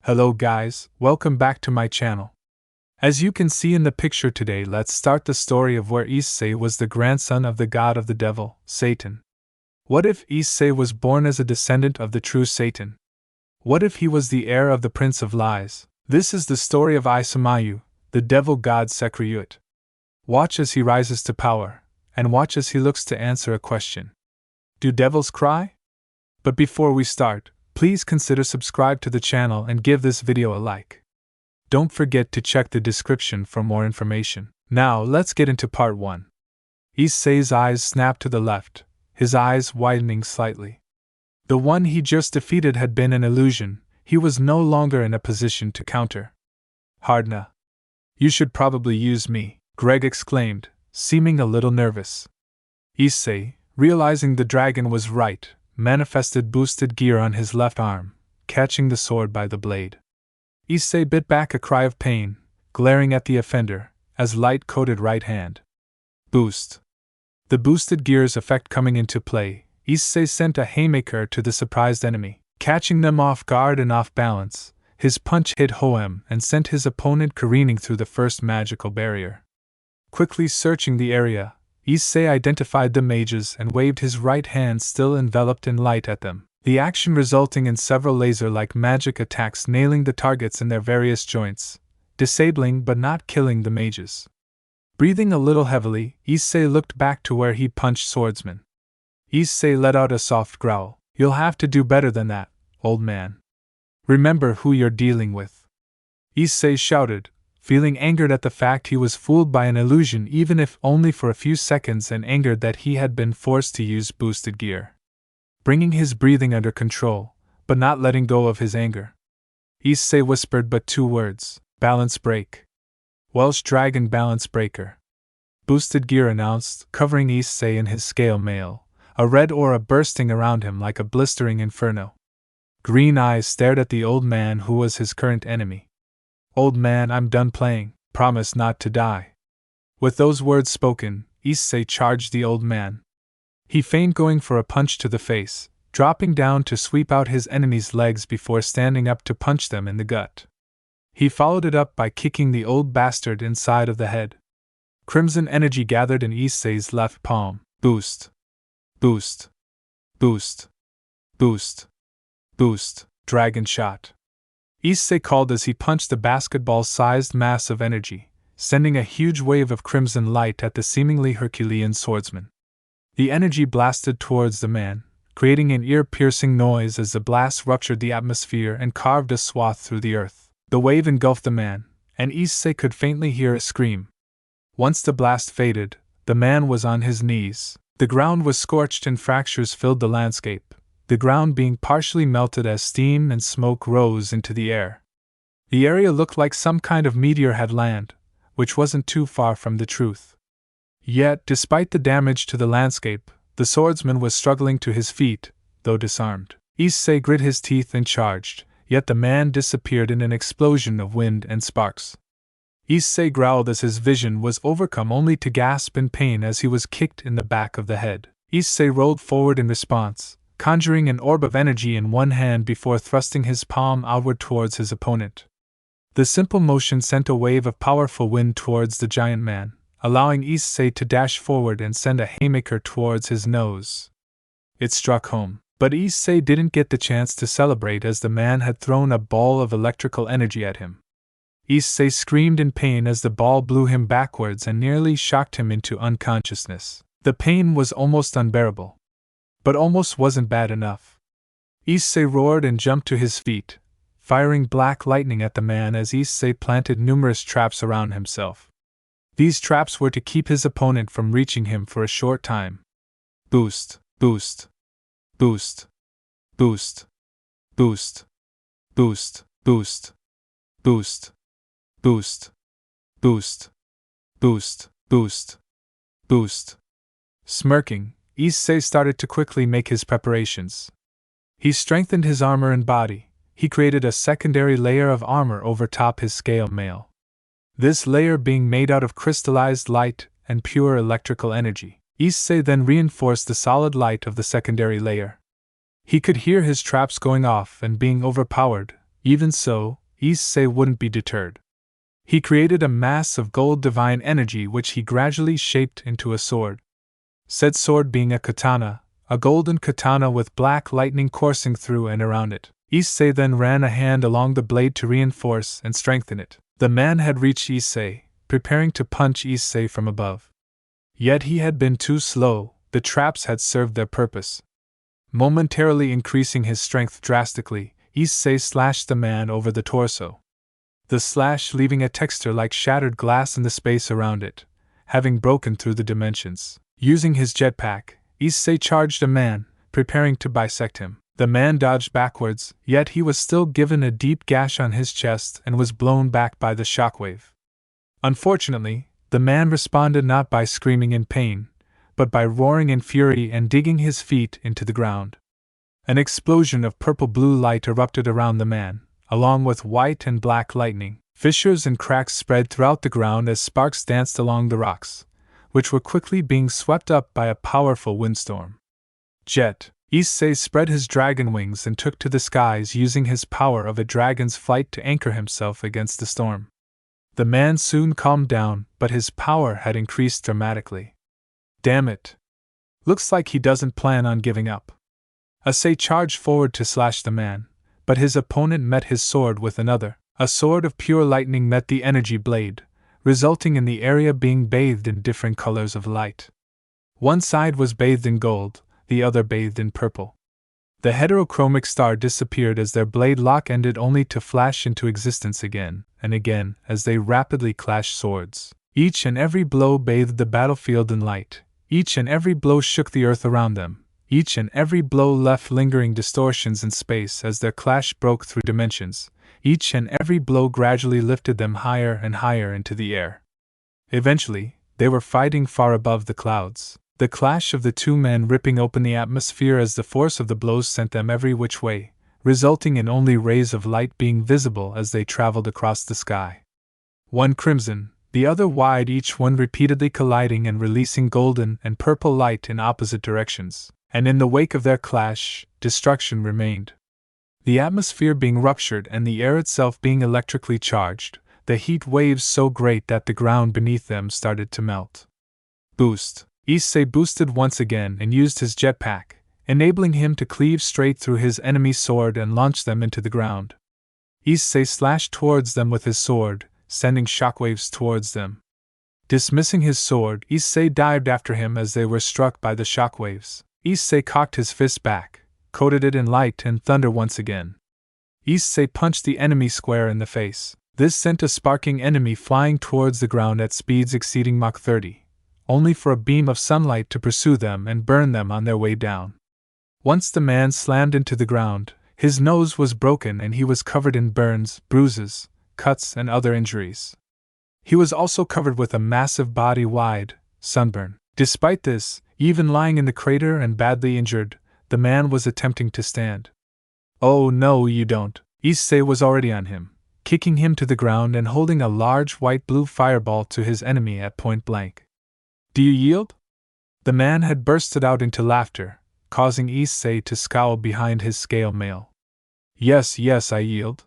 Hello guys, welcome back to my channel. As you can see in the picture today, let's start the story of where Issei was the grandson of the god of the devil, Satan. What if Issei was born as a descendant of the true Satan? What if he was the heir of the Prince of Lies? This is the story of Issei Maou, the Devil-God Sekiryuutei. Watch as he rises to power, and watch as he looks to answer a question. Do devils cry? But before we start, please consider subscribe to the channel and give this video a like. Don't forget to check the description for more information. Now let's get into part 1. Issei's eyes snapped to the left, his eyes widening slightly. The one he just defeated had been an illusion, he was no longer in a position to counter. Hardna. You should probably use me, Greg exclaimed, seeming a little nervous. Issei, realizing the dragon was right, manifested boosted gear on his left arm, catching the sword by the blade. Issei bit back a cry of pain, glaring at the offender, as light coated right hand. Boost. The boosted gear's effect coming into play, Issei sent a haymaker to the surprised enemy, catching them off guard and off balance. His punch hit Hoem and sent his opponent careening through the first magical barrier. Quickly searching the area, Issei identified the mages and waved his right hand still enveloped in light at them, the action resulting in several laser-like magic attacks nailing the targets in their various joints, disabling but not killing the mages. Breathing a little heavily, Issei looked back to where he punched swordsman. Issei let out a soft growl. You'll have to do better than that, old man. Remember who you're dealing with. Issei shouted, feeling angered at the fact he was fooled by an illusion even if only for a few seconds, and angered that he had been forced to use boosted gear. Bringing his breathing under control, but not letting go of his anger, Issei whispered but 2 words: balance break. Welsh Dragon Balance Breaker. Boosted gear announced, covering Issei in his scale mail, a red aura bursting around him like a blistering inferno. Green eyes stared at the old man who was his current enemy. Old man, I'm done playing, promise not to die. With those words spoken, Issei charged the old man. He feigned going for a punch to the face, dropping down to sweep out his enemy's legs before standing up to punch them in the gut. He followed it up by kicking the old bastard inside of the head. Crimson energy gathered in Issei's left palm. Boost. Boost. Boost. Boost. Boost. Dragon shot. Issei called as he punched the basketball-sized mass of energy, sending a huge wave of crimson light at the seemingly Herculean swordsman. The energy blasted towards the man, creating an ear-piercing noise as the blast ruptured the atmosphere and carved a swath through the earth. The wave engulfed the man, and Issei could faintly hear a scream. Once the blast faded, the man was on his knees. The ground was scorched and fractures filled the landscape, the ground being partially melted as steam and smoke rose into the air. The area looked like some kind of meteor had landed, which wasn't too far from the truth. Yet, despite the damage to the landscape, the swordsman was struggling to his feet, though disarmed. Issei grit his teeth and charged, yet the man disappeared in an explosion of wind and sparks. Issei growled as his vision was overcome, only to gasp in pain as he was kicked in the back of the head. Issei rolled forward in response, conjuring an orb of energy in one hand before thrusting his palm outward towards his opponent. The simple motion sent a wave of powerful wind towards the giant man, allowing Issei to dash forward and send a haymaker towards his nose. It struck home, but Issei didn't get the chance to celebrate as the man had thrown a ball of electrical energy at him. Issei screamed in pain as the ball blew him backwards and nearly shocked him into unconsciousness. The pain was almost unbearable. But almost wasn't bad enough. Issei roared and jumped to his feet, firing black lightning at the man as Issei planted numerous traps around himself. These traps were to keep his opponent from reaching him for a short time. Boost, boost, boost, boost, boost, boost, boost, boost, boost, boost, boost, boost, boost. Smirking, Issei started to quickly make his preparations. He strengthened his armor and body. He created a secondary layer of armor over top his scale mail. This layer being made out of crystallized light and pure electrical energy. Issei then reinforced the solid light of the secondary layer. He could hear his traps going off and being overpowered, Even so, Issei wouldn't be deterred. He created a mass of gold divine energy which he gradually shaped into a sword. Said sword being a katana, a golden katana with black lightning coursing through and around it. Issei then ran a hand along the blade to reinforce and strengthen it. The man had reached Issei, preparing to punch Issei from above. Yet he had been too slow, the traps had served their purpose. Momentarily increasing his strength drastically, Issei slashed the man over the torso. The slash leaving a texture like shattered glass in the space around it, having broken through the dimensions. Using his jetpack, Issei charged a man, preparing to bisect him. The man dodged backwards, yet he was still given a deep gash on his chest and was blown back by the shockwave. Unfortunately, the man responded not by screaming in pain, but by roaring in fury and digging his feet into the ground. An explosion of purple-blue light erupted around the man, along with white and black lightning. Fissures and cracks spread throughout the ground as sparks danced along the rocks, which were quickly being swept up by a powerful windstorm. Jet. Issei spread his dragon wings and took to the skies using his power of a dragon's flight to anchor himself against the storm. The man soon calmed down, but his power had increased dramatically. Damn it. Looks like he doesn't plan on giving up. Issei charged forward to slash the man, but his opponent met his sword with another. A sword of pure lightning met the energy blade, resulting in the area being bathed in different colors of light. One side was bathed in gold, the other bathed in purple. The heterochromic star disappeared as their blade lock ended, only to flash into existence again and again as they rapidly clashed swords. Each and every blow bathed the battlefield in light. Each and every blow shook the earth around them. Each and every blow left lingering distortions in space as their clash broke through dimensions. Each and every blow gradually lifted them higher and higher into the air. Eventually, they were fighting far above the clouds. The clash of the two men ripping open the atmosphere as the force of the blows sent them every which way, resulting in only rays of light being visible as they traveled across the sky. One crimson, the other wide, each one repeatedly colliding and releasing golden and purple light in opposite directions. And in the wake of their clash, destruction remained. The atmosphere being ruptured and the air itself being electrically charged, the heat waves so great that the ground beneath them started to melt. Boost. Issei boosted once again and used his jetpack, enabling him to cleave straight through his enemy's sword and launch them into the ground. Issei slashed towards them with his sword, sending shockwaves towards them. Dismissing his sword, Issei dived after him as they were struck by the shockwaves. Issei cocked his fist back, coated it in light and thunder once again. Issei punched the enemy square in the face. This sent a sparking enemy flying towards the ground at speeds exceeding Mach 30. Only for a beam of sunlight to pursue them and burn them on their way down. Once the man slammed into the ground, his nose was broken and he was covered in burns, bruises, cuts, and other injuries. He was also covered with a massive body-wide sunburn. Despite this, even lying in the crater and badly injured, the man was attempting to stand. "Oh no, you don't." Issei was already on him, kicking him to the ground and holding a large white-blue fireball to his enemy at point blank. "Do you yield?" The man had bursted out into laughter, causing Issei to scowl behind his scale mail. Yes, I yield."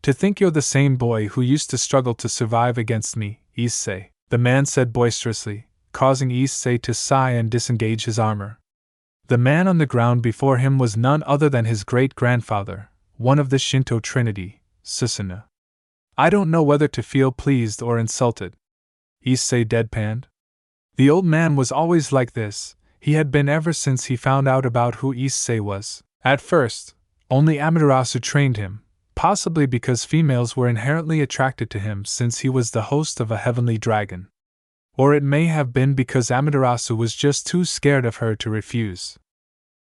"To think you're the same boy who used to struggle to survive against me, Issei," the man said boisterously, causing Issei to sigh and disengage his armor. The man on the ground before him was none other than his great-grandfather, one of the Shinto trinity, Susanoo. "I don't know whether to feel pleased or insulted," Issei deadpanned. The old man was always like this. He had been ever since he found out about who Issei was. At first, only Amaterasu trained him, possibly because females were inherently attracted to him since he was the host of a heavenly dragon. Or it may have been because Amaterasu was just too scared of her to refuse.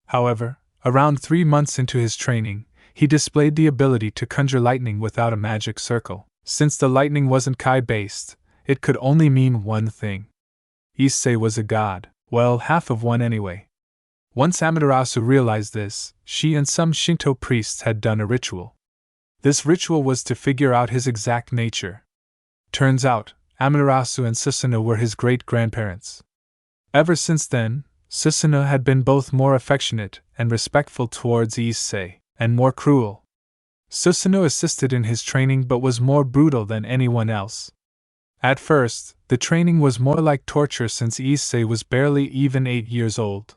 However, around 3 months into his training, he displayed the ability to conjure lightning without a magic circle. Since the lightning wasn't Kai-based, it could only mean one thing. Issei was a god. Well, half of one anyway. Once Amaterasu realized this, she and some Shinto priests had done a ritual. This ritual was to figure out his exact nature. Turns out, Amaterasu and Susanoo were his great-grandparents. Ever since then, Susanoo had been both more affectionate and respectful towards Issei, and more cruel. Susanoo assisted in his training but was more brutal than anyone else. At first, the training was more like torture since Issei was barely even 8 years old.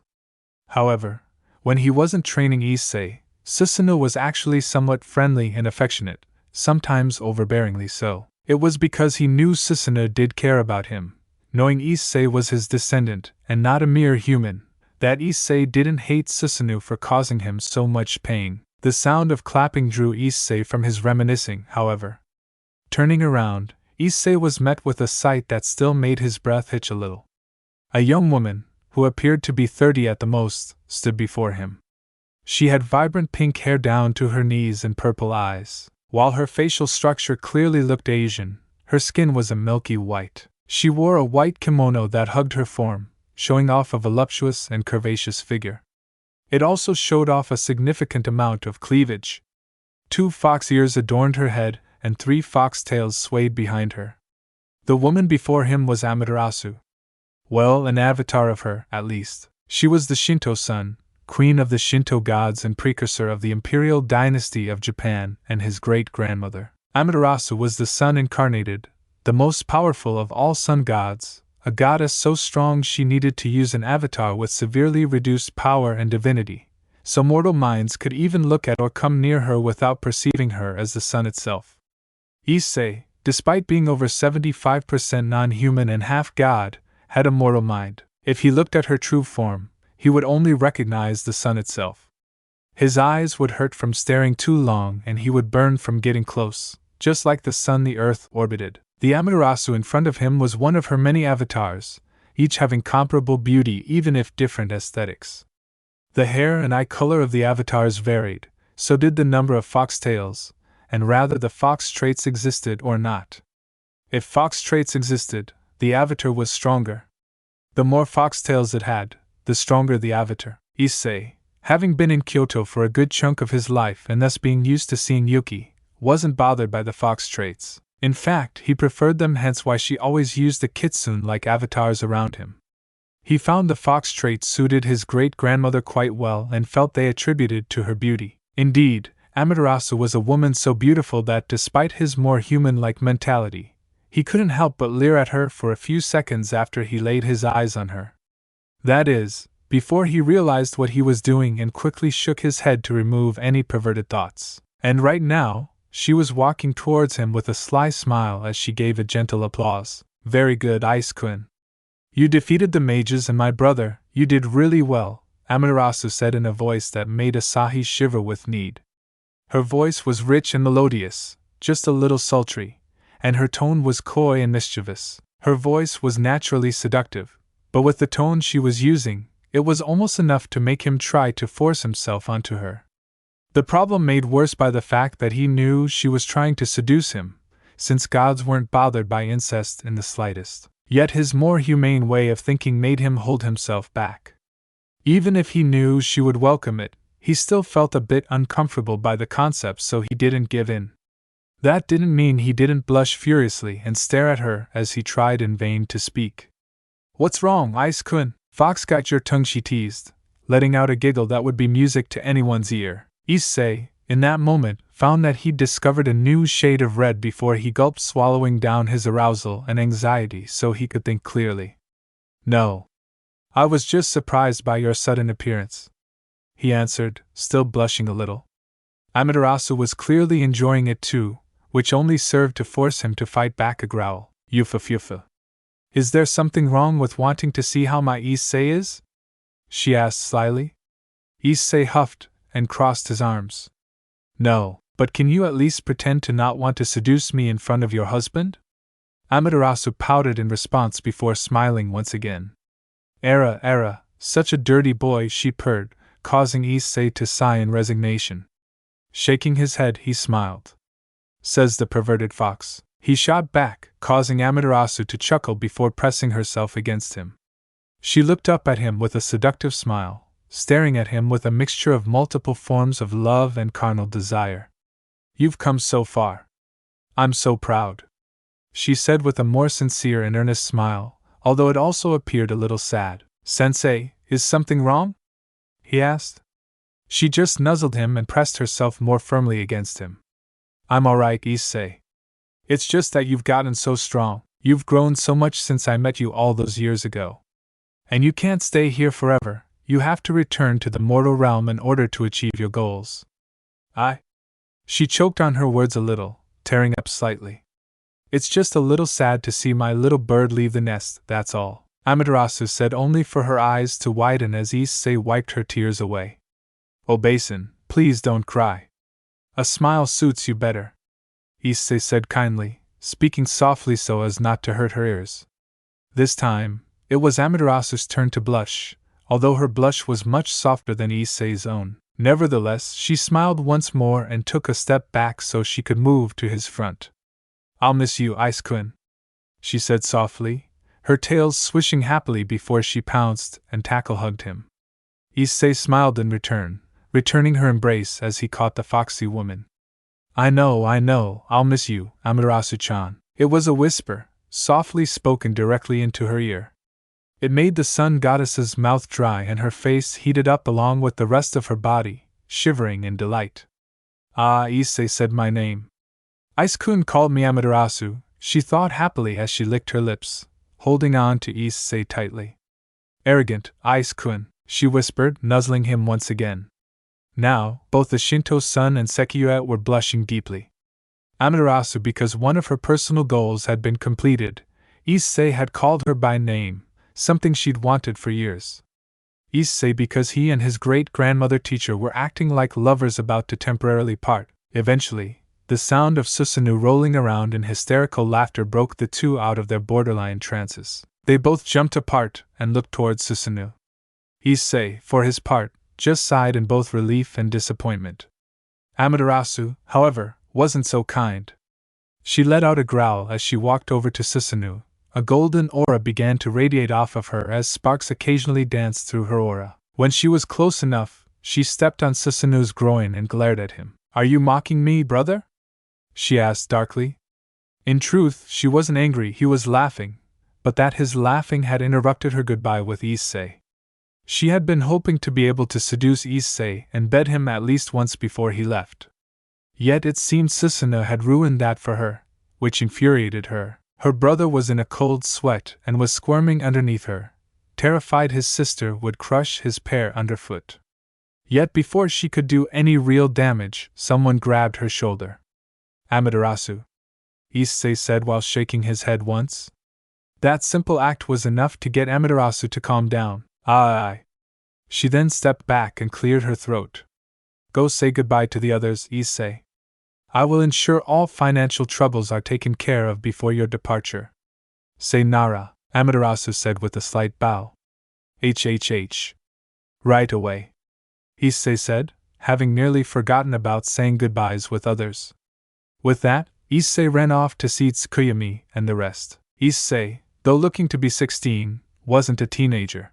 However, when he wasn't training Issei, Susanoo was actually somewhat friendly and affectionate, sometimes overbearingly so. It was because he knew Susanoo did care about him, knowing Issei was his descendant and not a mere human, that Issei didn't hate Susanoo for causing him so much pain. The sound of clapping drew Issei from his reminiscing, however. Turning around, Issei was met with a sight that still made his breath hitch a little. A young woman, who appeared to be 30 at the most, stood before him. She had vibrant pink hair down to her knees and purple eyes. While her facial structure clearly looked Asian, her skin was a milky white. She wore a white kimono that hugged her form, showing off a voluptuous and curvaceous figure. It also showed off a significant amount of cleavage. 2 fox ears adorned her head, and 3 fox tails swayed behind her. The woman before him was Amaterasu. Well, an avatar of her, at least. She was the Shinto sun, queen of the Shinto gods and precursor of the imperial dynasty of Japan and his great-grandmother. Amaterasu was the sun incarnated, the most powerful of all sun gods, a goddess so strong she needed to use an avatar with severely reduced power and divinity, so mortal minds could even look at or come near her without perceiving her as the sun itself. Issei, despite being over 75% non-human and half-god, had a mortal mind. If he looked at her true form, he would only recognize the sun itself. His eyes would hurt from staring too long and he would burn from getting close, just like the sun the earth orbited. The Amaterasu in front of him was one of her many avatars, each having comparable beauty even if different aesthetics. The hair and eye color of the avatars varied, so did the number of foxtails, and rather the fox traits existed or not. If fox traits existed, the avatar was stronger. The more foxtails it had, the stronger the avatar. Issei, having been in Kyoto for a good chunk of his life and thus being used to seeing Yuki, wasn't bothered by the fox traits. In fact, he preferred them, hence why she always used the kitsune-like avatars around him. He found the fox trait suited his great-grandmother quite well and felt they attributed to her beauty. Indeed, Amaterasu was a woman so beautiful that despite his more human-like mentality, he couldn't help but leer at her for a few seconds after he laid his eyes on her. That is, before he realized what he was doing and quickly shook his head to remove any perverted thoughts. And right now, she was walking towards him with a sly smile as she gave a gentle applause. Very good, Ice-kun. You defeated the mages and my brother, you did really well, Amaterasu said in a voice that made Asahi shiver with need. Her voice was rich and melodious, just a little sultry, and her tone was coy and mischievous. Her voice was naturally seductive, but with the tone she was using, it was almost enough to make him try to force himself onto her. The problem made worse by the fact that he knew she was trying to seduce him, since gods weren't bothered by incest in the slightest. Yet his more humane way of thinking made him hold himself back. Even if he knew she would welcome it, he still felt a bit uncomfortable by the concept, so he didn't give in. That didn't mean he didn't blush furiously and stare at her as he tried in vain to speak. What's wrong, Ice-kun? Fox got your tongue, she teased, letting out a giggle that would be music to anyone's ear. Issei, in that moment, found that he'd discovered a new shade of red before he gulped, swallowing down his arousal and anxiety so he could think clearly. No. I was just surprised by your sudden appearance, he answered, still blushing a little. Amaterasu was clearly enjoying it too, which only served to force him to fight back a growl. Yufa. Is there something wrong with wanting to see how my Issei is? She asked slyly. Issei huffed and crossed his arms. No, but can you at least pretend to not want to seduce me in front of your husband? Amaterasu pouted in response before smiling once again. Era, such a dirty boy, she purred, causing Issei to sigh in resignation. Shaking his head, he smiled. Says the perverted fox. He shot back, causing Amaterasu to chuckle before pressing herself against him. She looked up at him with a seductive smile, staring at him with a mixture of multiple forms of love and carnal desire. You've come so far. I'm so proud, she said with a more sincere and earnest smile, although it also appeared a little sad. Sensei, is something wrong? He asked. She just nuzzled him and pressed herself more firmly against him. I'm alright, Issei. It's just that you've gotten so strong. You've grown so much since I met you all those years ago. And you can't stay here forever. You have to return to the mortal realm in order to achieve your goals. She choked on her words a little, tearing up slightly. It's just a little sad to see my little bird leave the nest, that's all, Amaterasu said, only for her eyes to widen as Issei wiped her tears away. Oh Basin, please don't cry. A smile suits you better, Issei said kindly, speaking softly so as not to hurt her ears. This time, it was Amaterasu's turn to blush, although her blush was much softer than Issei's own. Nevertheless, she smiled once more and took a step back so she could move to his front. I'll miss you, Ice-kun, she said softly, her tail swishing happily before she pounced and tackle-hugged him. Issei smiled in return, returning her embrace as he caught the foxy woman. I know, I'll miss you, Amaterasu-chan. It was a whisper, softly spoken directly into her ear. It made the sun goddess's mouth dry and her face heated up along with the rest of her body, shivering in delight. Ah, Issei said my name. Ice-kun called me Amaterasu, she thought happily as she licked her lips, holding on to Issei tightly. Arrogant, Ice-kun, she whispered, nuzzling him once again. Now, both the Shinto sun and Sekiryuutei were blushing deeply. Amaterasu because one of her personal goals had been completed. Issei had called her by name, something she'd wanted for years. Issei because he and his great-grandmother teacher were acting like lovers about to temporarily part. Eventually, the sound of Susanoo rolling around in hysterical laughter broke the two out of their borderline trances. They both jumped apart and looked towards Susanoo. Issei, for his part, just sighed in both relief and disappointment. Amaterasu, however, wasn't so kind. She let out a growl as she walked over to Susanoo. A golden aura began to radiate off of her as sparks occasionally danced through her aura. When she was close enough, she stepped on Susanoo's groin and glared at him. Are you mocking me, brother? She asked darkly. In truth, she wasn't angry, he was laughing, but that his laughing had interrupted her goodbye with Issei. She had been hoping to be able to seduce Issei and bed him at least once before he left. Yet it seemed Susanoo had ruined that for her, which infuriated her. Her brother was in a cold sweat and was squirming underneath her, terrified his sister would crush his pair underfoot. Yet before she could do any real damage, someone grabbed her shoulder. Amaterasu, Issei said while shaking his head once. That simple act was enough to get Amaterasu to calm down. Aye. She then stepped back and cleared her throat. Go say goodbye to the others, Issei. I will ensure all financial troubles are taken care of before your departure. Sayonara, Amaterasu said with a slight bow. HHH. Right away, Issei said, having nearly forgotten about saying goodbyes with others. With that, Issei ran off to see Tsukuyami and the rest. Issei, though looking to be 16, wasn't a teenager.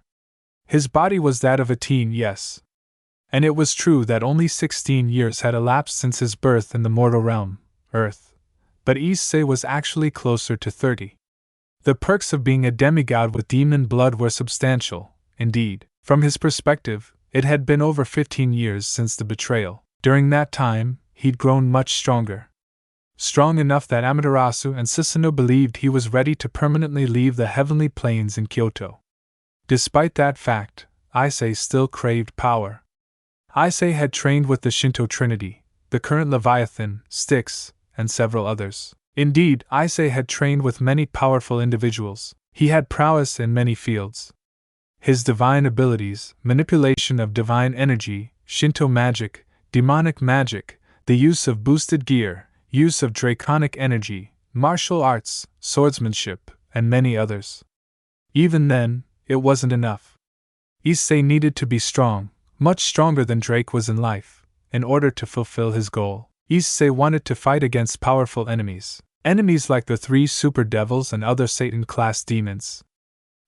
His body was that of a teen, yes. And it was true that only 16 years had elapsed since his birth in the mortal realm, Earth. But Issei was actually closer to 30. The perks of being a demigod with demon blood were substantial, indeed. From his perspective, it had been over 15 years since the betrayal. During that time, he'd grown much stronger. Strong enough that Amaterasu and Susanoo believed he was ready to permanently leave the heavenly plains in Kyoto. Despite that fact, Issei still craved power. Issei had trained with the Shinto Trinity, the current Leviathan, Styx, and several others. Indeed, Issei had trained with many powerful individuals. He had prowess in many fields. His divine abilities, manipulation of divine energy, Shinto magic, demonic magic, the use of boosted gear, use of draconic energy, martial arts, swordsmanship, and many others. Even then, it wasn't enough. Issei needed to be strong, much stronger than Drake was in life, in order to fulfill his goal. Issei wanted to fight against powerful enemies. Enemies like the 3 super devils and other Satan-class demons.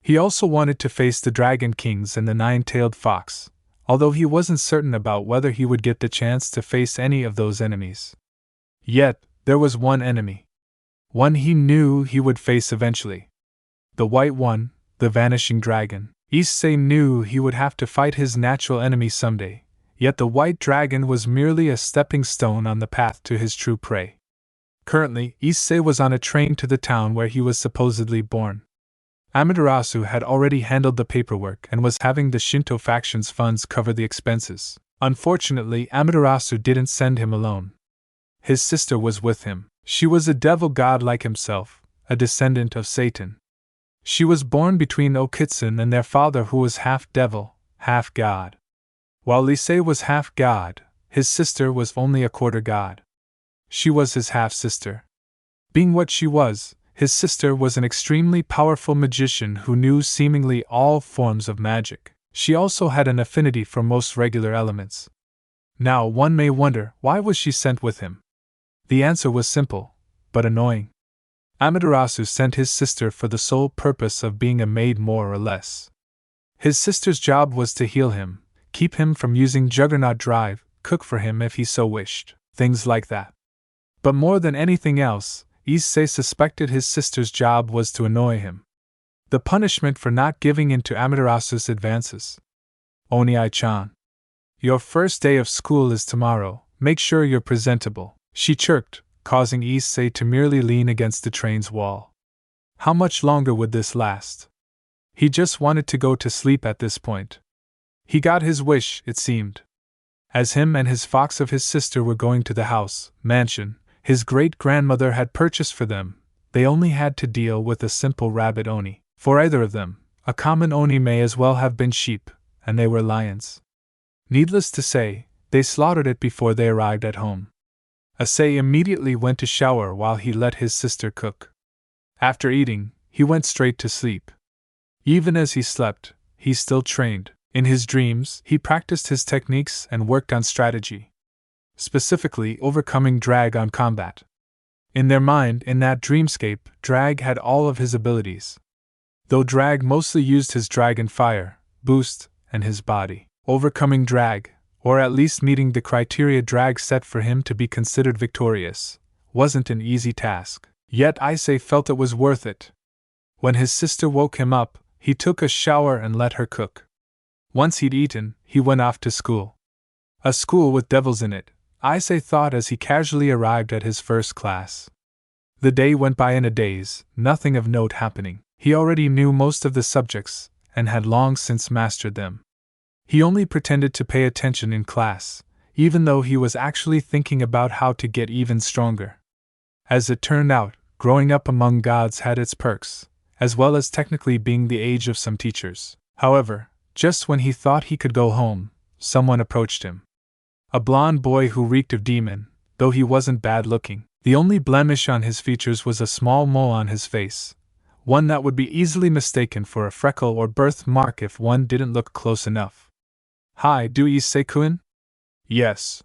He also wanted to face the Dragon Kings and the 9-tailed fox, although he wasn't certain about whether he would get the chance to face any of those enemies. Yet, there was one enemy. One he knew he would face eventually. The White One, the Vanishing Dragon. Issei knew he would have to fight his natural enemy someday, yet the White Dragon was merely a stepping stone on the path to his true prey. Currently, Issei was on a train to the town where he was supposedly born. Amaterasu had already handled the paperwork and was having the Shinto faction's funds cover the expenses. Unfortunately, Amaterasu didn't send him alone. His sister was with him. She was a devil god like himself, a descendant of Satan. She was born between Okitsun and their father, who was half devil, half god. While Issei was half god, his sister was only a quarter god. She was his half-sister. Being what she was, his sister was an extremely powerful magician who knew seemingly all forms of magic. She also had an affinity for most regular elements. Now one may wonder, why was she sent with him? The answer was simple, but annoying. Amaterasu sent his sister for the sole purpose of being a maid, more or less. His sister's job was to heal him, keep him from using Juggernaut Drive, cook for him if he so wished, things like that. But more than anything else, Issei suspected his sister's job was to annoy him. The punishment for not giving in to Amaterasu's advances. Oni-chan. Your first day of school is tomorrow, make sure you're presentable, she chirped, causing Issei to merely lean against the train's wall. How much longer would this last? He just wanted to go to sleep at this point. He got his wish, it seemed. As him and his fox of his sister were going to the house, mansion, his great-grandmother had purchased for them, they only had to deal with a simple rabbit oni. For either of them, a common oni may as well have been sheep, and they were lions. Needless to say, they slaughtered it before they arrived at home. Issei immediately went to shower while he let his sister cook. After eating, he went straight to sleep. Even as he slept, he still trained. In his dreams, he practiced his techniques and worked on strategy. Specifically, overcoming Drag on combat. In their mind, in that dreamscape, Drag had all of his abilities. Though Drag mostly used his dragon fire, boost, and his body. Overcoming Drag, or at least meeting the criteria Drag set for him to be considered victorious, wasn't an easy task. Yet Issei felt it was worth it. When his sister woke him up, he took a shower and let her cook. Once he'd eaten, he went off to school. A school with devils in it, Issei thought as he casually arrived at his first class. The day went by in a daze, nothing of note happening. He already knew most of the subjects, and had long since mastered them. He only pretended to pay attention in class, even though he was actually thinking about how to get even stronger. As it turned out, growing up among gods had its perks, as well as technically being the age of some teachers. However, just when he thought he could go home, someone approached him. A blond boy who reeked of demon, though he wasn't bad looking. The only blemish on his features was a small mole on his face, one that would be easily mistaken for a freckle or birthmark if one didn't look close enough. Hi, do Issei-kun? Yes.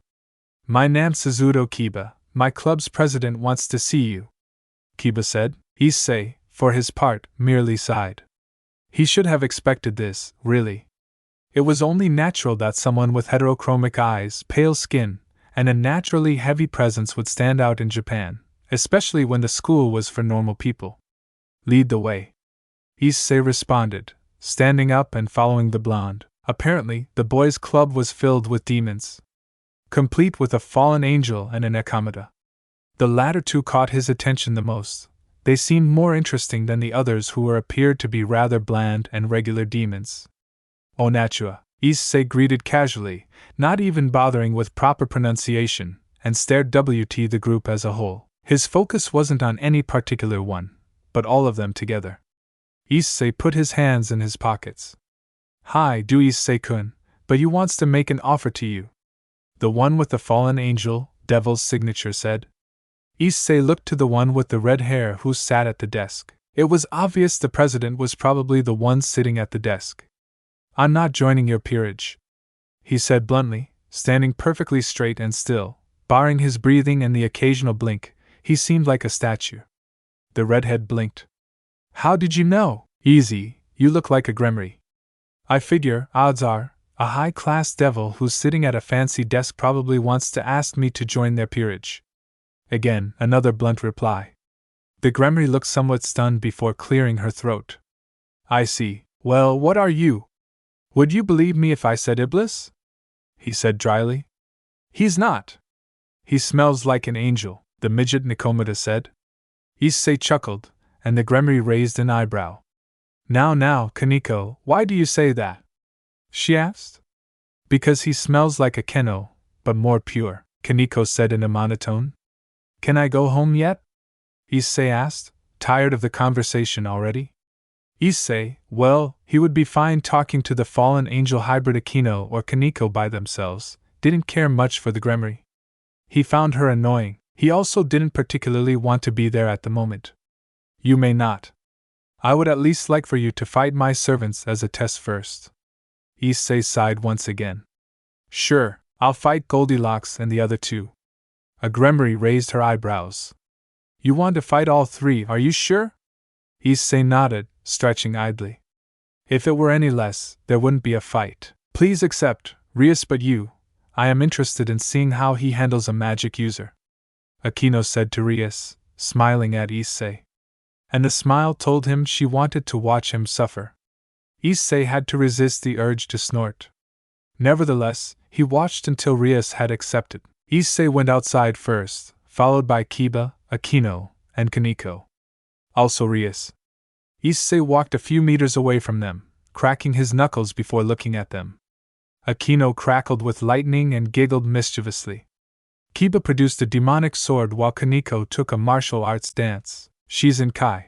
My name's Suzuto Kiba, my club's president wants to see you, Kiba said. Issei, for his part, merely sighed. He should have expected this, really. It was only natural that someone with heterochromic eyes, pale skin, and a naturally heavy presence would stand out in Japan, especially when the school was for normal people. Lead the way, Issei responded, standing up and following the blonde. Apparently, the boys' club was filled with demons, complete with a fallen angel and an Akamata. The latter two caught his attention the most. They seemed more interesting than the others, who appeared to be rather bland and regular demons. Onachua, Issei greeted casually, not even bothering with proper pronunciation, and stared WT the group as a whole. His focus wasn't on any particular one, but all of them together. Issei put his hands in his pockets. Hi, do Issei-kun, but you wants to make an offer to you. The one with the fallen angel, devil's signature said. Issei looked to the one with the red hair who sat at the desk. It was obvious the president was probably the one sitting at the desk. I'm not joining your peerage, he said bluntly, standing perfectly straight and still, barring his breathing and the occasional blink. He seemed like a statue. The redhead blinked. How did you know? Easy, you look like a gremry. I figure, odds are, a high-class devil who's sitting at a fancy desk probably wants to ask me to join their peerage. Again, another blunt reply. The gremry looked somewhat stunned before clearing her throat. I see. Well, what are you? Would you believe me if I said Iblis? He said dryly. He's not. He smells like an angel. the midget Nikomata said. Issei chuckled, and the gremlin raised an eyebrow. Now, Kaneko, why do you say that? She asked. Because he smells like a keno, but more pure, Kaneko said in a monotone. Can I go home yet? Issei asked, tired of the conversation already. Issei, well, he would be fine talking to the fallen angel hybrid Akino or Kaneko by themselves, didn't care much for the gremlin. He found her annoying, he also didn't particularly want to be there at the moment. You may not. I would at least like for you to fight my servants as a test first. Issei sighed once again. Sure, I'll fight Goldilocks and the other two. A gremlin raised her eyebrows. You want to fight all three, are you sure? Issei nodded, stretching idly. If it were any less, there wouldn't be a fight. Please accept, Rias, but I am interested in seeing how he handles a magic user. Akino said to Rias, smiling at Issei. And the smile told him she wanted to watch him suffer. Issei had to resist the urge to snort. Nevertheless, he watched until Rias had accepted. Issei went outside first, followed by Kiba, Akino, and Kaneko. Also Rias. Issei walked a few meters away from them, cracking his knuckles before looking at them. Akino crackled with lightning and giggled mischievously. Kiba produced a demonic sword while Kaneko took a martial arts dance, Shizenkai.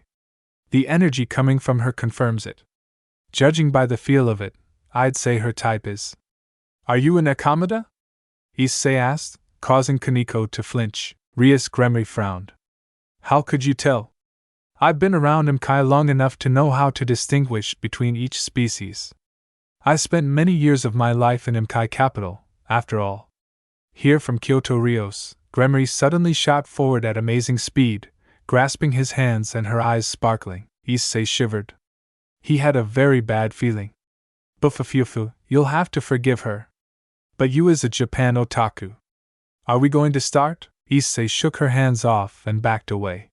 The energy coming from her confirms it. Judging by the feel of it, I'd say her type is. Are you an Akamada? Issei asked, causing Kaneko to flinch. Rias Gremry frowned. How could you tell? I've been around Imkai long enough to know how to distinguish between each species. I spent many years of my life in Imkai capital, after all. Here from Kyoto Rios, Gremry suddenly shot forward at amazing speed, grasping his hands and her eyes sparkling. Issei shivered. He had a very bad feeling. Bufafufu, you'll have to forgive her. But you is a Japan otaku. Are we going to start? Issei shook her hands off and backed away.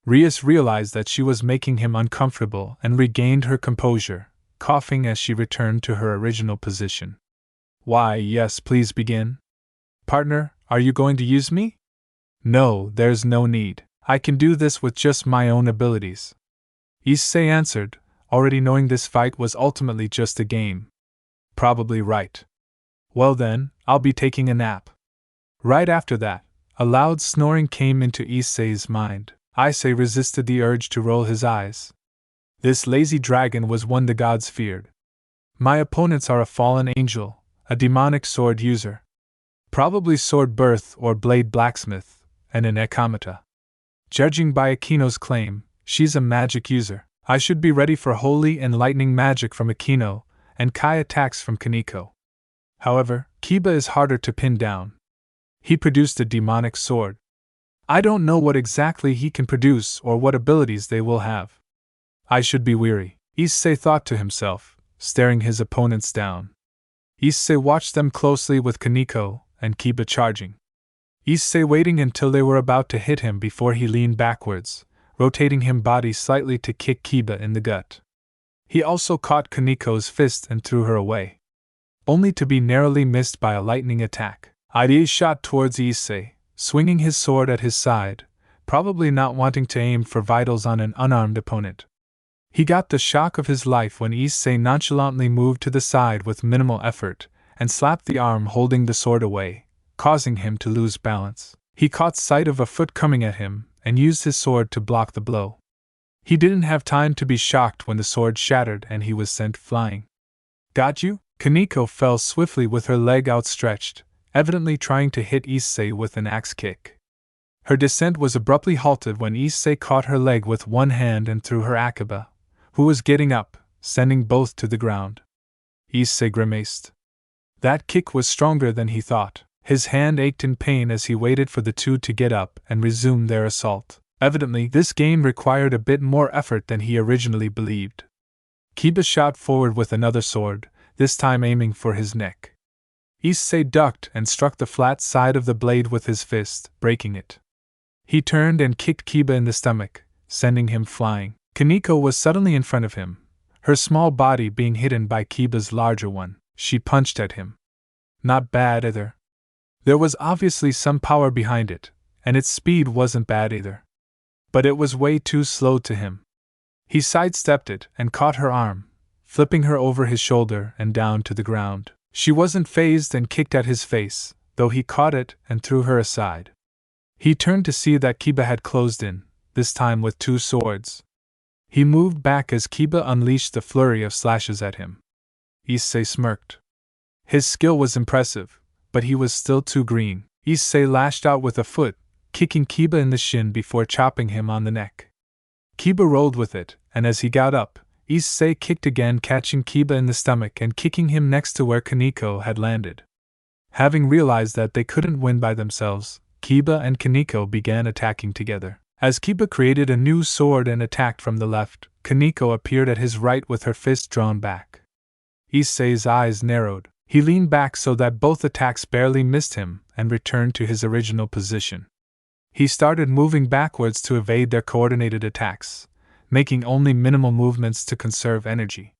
Rias realized that she was making him uncomfortable and regained her composure, coughing as she returned to her original position. Why, yes, please begin. Partner, are you going to use me? No, there's no need. I can do this with just my own abilities. Issei answered, already knowing this fight was ultimately just a game. Probably right. Well then, I'll be taking a nap. Right after that, a loud snoring came into Issei's mind. Issei resisted the urge to roll his eyes. This lazy dragon was one the gods feared. My opponents are a fallen angel, a demonic sword user. Probably sword birth or blade blacksmith, and an Akamata. Judging by Akino's claim, she's a magic user. I should be ready for holy and lightning magic from Akino, and Kai attacks from Kaneko. However, Kiba is harder to pin down. He produced a demonic sword. I don't know what exactly he can produce or what abilities they will have. I should be weary, Issei thought to himself, staring his opponents down. Issei watched them closely with Kaneko and Kiba charging. Issei waiting until they were about to hit him before he leaned backwards, rotating him body slightly to kick Kiba in the gut. He also caught Kaneko's fist and threw her away, only to be narrowly missed by a lightning attack. Ide shot towards Issei, swinging his sword at his side, probably not wanting to aim for vitals on an unarmed opponent. He got the shock of his life when Issei nonchalantly moved to the side with minimal effort and slapped the arm holding the sword away, causing him to lose balance. He caught sight of a foot coming at him and used his sword to block the blow. He didn't have time to be shocked when the sword shattered and he was sent flying. Got you? Kaneko fell swiftly with her leg outstretched, evidently trying to hit Issei with an axe kick. Her descent was abruptly halted when Issei caught her leg with one hand and threw her Akaba, who was getting up, sending both to the ground. Issei grimaced. That kick was stronger than he thought. His hand ached in pain as he waited for the two to get up and resume their assault. Evidently, this game required a bit more effort than he originally believed. Kiba shot forward with another sword, this time aiming for his neck. Issei ducked and struck the flat side of the blade with his fist, breaking it. He turned and kicked Kiba in the stomach, sending him flying. Kaneko was suddenly in front of him, her small body being hidden by Kiba's larger one. She punched at him. Not bad either. There was obviously some power behind it, and its speed wasn't bad either. But it was way too slow to him. He sidestepped it and caught her arm, flipping her over his shoulder and down to the ground. She wasn't fazed and kicked at his face, though he caught it and threw her aside. He turned to see that Kiba had closed in, this time with 2 swords. He moved back as Kiba unleashed a flurry of slashes at him. Issei smirked. His skill was impressive, but he was still too green. Issei lashed out with a foot, kicking Kiba in the shin before chopping him on the neck. Kiba rolled with it, and as he got up, Issei kicked again, catching Kiba in the stomach and kicking him next to where Kaneko had landed. Having realized that they couldn't win by themselves, Kiba and Kaneko began attacking together. As Kiba created a new sword and attacked from the left, Kaneko appeared at his right with her fist drawn back. Issei's eyes narrowed. He leaned back so that both attacks barely missed him and returned to his original position. He started moving backwards to evade their coordinated attacks, making only minimal movements to conserve energy.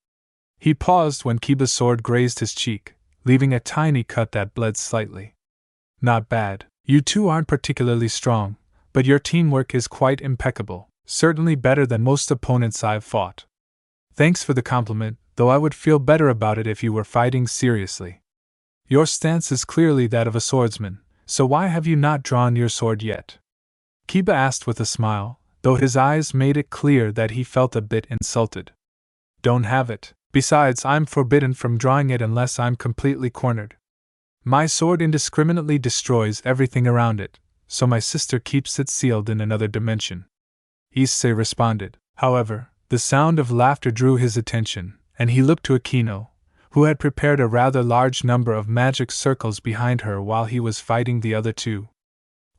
He paused when Kiba's sword grazed his cheek, leaving a tiny cut that bled slightly. Not bad. You two aren't particularly strong, but your teamwork is quite impeccable, certainly better than most opponents I've fought. Thanks for the compliment, though I would feel better about it if you were fighting seriously. Your stance is clearly that of a swordsman, so why have you not drawn your sword yet? Kiba asked with a smile, though his eyes made it clear that he felt a bit insulted. Don't have it. Besides, I'm forbidden from drawing it unless I'm completely cornered. My sword indiscriminately destroys everything around it, so my sister keeps it sealed in another dimension. Issei responded. However, the sound of laughter drew his attention, and he looked to Akino, who had prepared a rather large number of magic circles behind her while he was fighting the other two.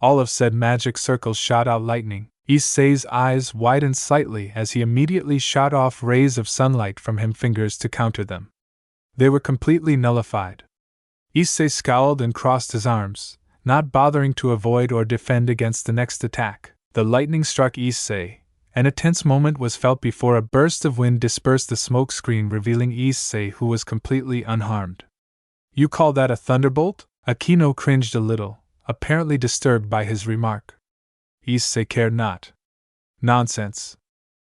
All of said magic circles shot out lightning. Issei's eyes widened slightly as he immediately shot off rays of sunlight from his fingers to counter them. They were completely nullified. Issei scowled and crossed his arms, not bothering to avoid or defend against the next attack. The lightning struck Issei, and a tense moment was felt before a burst of wind dispersed the smoke screen, revealing Issei, who was completely unharmed. You call that a thunderbolt? Akino cringed a little, apparently disturbed by his remark. Issei cared not. Nonsense.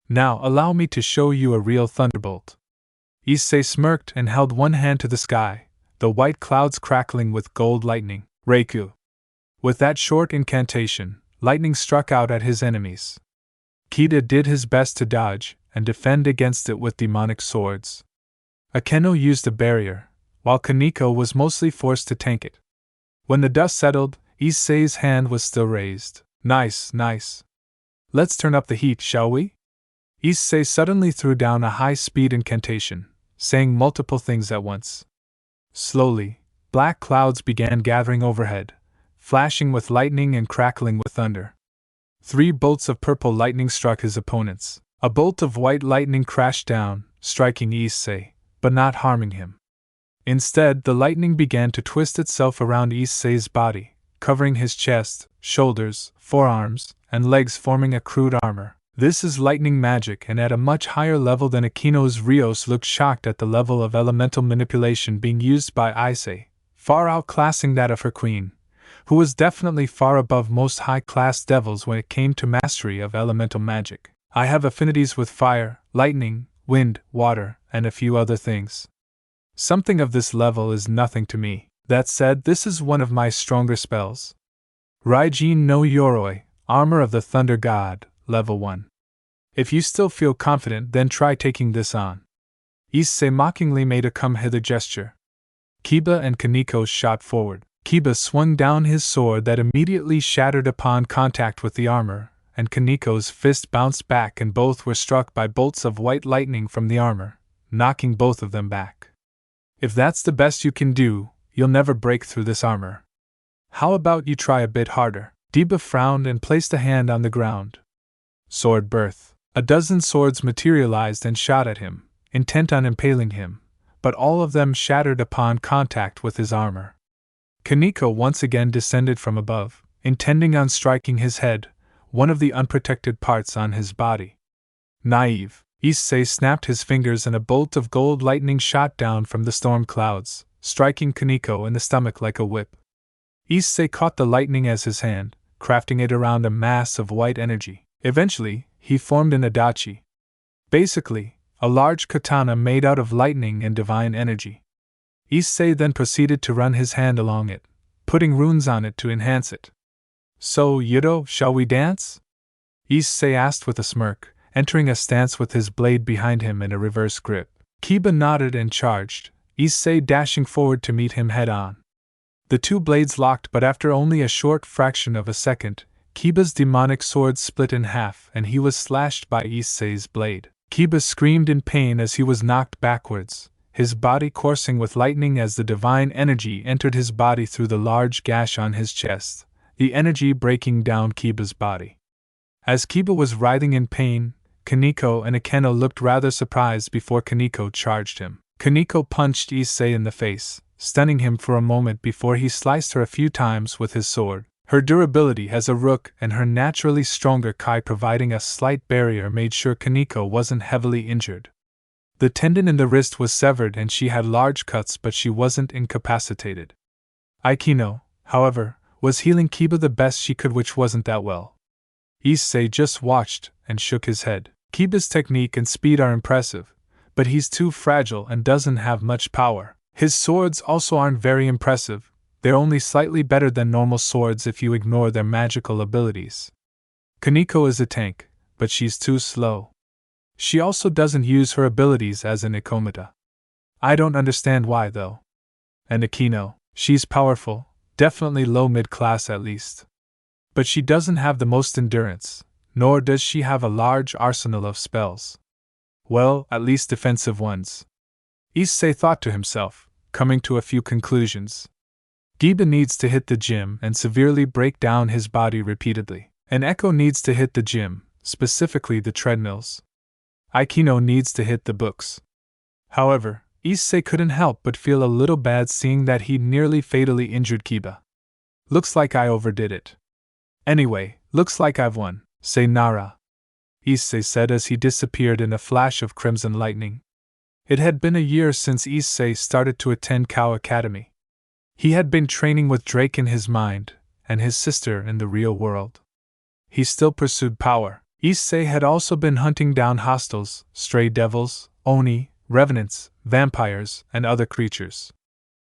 Now allow me to show you a real thunderbolt. Issei smirked and held one hand to the sky, the white clouds crackling with gold lightning. Reiku. With that short incantation, lightning struck out at his enemies. Kida did his best to dodge and defend against it with demonic swords. Akeno used a barrier, while Kaneko was mostly forced to tank it. When the dust settled, Issei's hand was still raised. Nice, nice. Let's turn up the heat, shall we? Issei suddenly threw down a high-speed incantation, saying multiple things at once. Slowly, black clouds began gathering overhead, flashing with lightning and crackling with thunder. 3 bolts of purple lightning struck his opponents. A bolt of white lightning crashed down, striking Issei, but not harming him. Instead, the lightning began to twist itself around Issei's body, covering his chest, shoulders, forearms, and legs, forming a crude armor. This is lightning magic, and at a much higher level than Akino's. Rios looked shocked at the level of elemental manipulation being used by Issei, far outclassing that of her queen, who was definitely far above most high-class devils when it came to mastery of elemental magic. I have affinities with fire, lightning, wind, water, and a few other things. Something of this level is nothing to me. That said, this is one of my stronger spells. Raijin no Yoroi, Armor of the Thunder God, Level 1. If you still feel confident, then try taking this on. Issei mockingly made a come-hither gesture. Kiba and Kaneko shot forward. Kiba swung down his sword that immediately shattered upon contact with the armor, and Kaneko's fist bounced back and both were struck by bolts of white lightning from the armor, knocking both of them back. If that's the best you can do, you'll never break through this armor. How about you try a bit harder? Diba frowned and placed a hand on the ground. Sword birth. A dozen swords materialized and shot at him, intent on impaling him, but all of them shattered upon contact with his armor. Kaneko once again descended from above, intending on striking his head, one of the unprotected parts on his body. Naive. Issei snapped his fingers and a bolt of gold lightning shot down from the storm clouds, striking Kaneko in the stomach like a whip. Issei caught the lightning as his hand, crafting it around a mass of white energy. Eventually, he formed an adachi. Basically, a large katana made out of lightning and divine energy. Issei then proceeded to run his hand along it, putting runes on it to enhance it. So, Yudo, shall we dance? Issei asked with a smirk, entering a stance with his blade behind him in a reverse grip. Kiba nodded and charged, Issei dashing forward to meet him head-on. The two blades locked, but after only a short fraction of a second, Kiba's demonic sword split in half and he was slashed by Issei's blade. Kiba screamed in pain as he was knocked backwards, his body coursing with lightning as the divine energy entered his body through the large gash on his chest, the energy breaking down Kiba's body. As Kiba was writhing in pain, Kaneko and Akeno looked rather surprised before Kaneko charged him. Kaneko punched Issei in the face, stunning him for a moment before he sliced her a few times with his sword. Her durability as a rook and her naturally stronger kai providing a slight barrier made sure Kaneko wasn't heavily injured. The tendon in the wrist was severed and she had large cuts, but she wasn't incapacitated. Akeno, however, was healing Kiba the best she could, which wasn't that well. Issei just watched and shook his head. Kiba's technique and speed are impressive, but he's too fragile and doesn't have much power. His swords also aren't very impressive, they're only slightly better than normal swords if you ignore their magical abilities. Kaneko is a tank, but she's too slow. She also doesn't use her abilities as an Ikomata. I don't understand why though. And Akeno, she's powerful, definitely low mid-class at least. But she doesn't have the most endurance, nor does she have a large arsenal of spells. Well, at least defensive ones. Issei thought to himself, coming to a few conclusions. Kiba needs to hit the gym and severely break down his body repeatedly. And Echo needs to hit the gym, specifically the treadmills. Akeno needs to hit the books. However, Issei couldn't help but feel a little bad seeing that he'd nearly fatally injured Kiba. Looks like I overdid it. Anyway, looks like I've won, say Nara. Issei said as he disappeared in a flash of crimson lightning. It had been a year since Issei started to attend Kuoh Academy. He had been training with Drake in his mind, and his sister in the real world. He still pursued power. Issei had also been hunting down hostiles, stray devils, oni, revenants, vampires, and other creatures.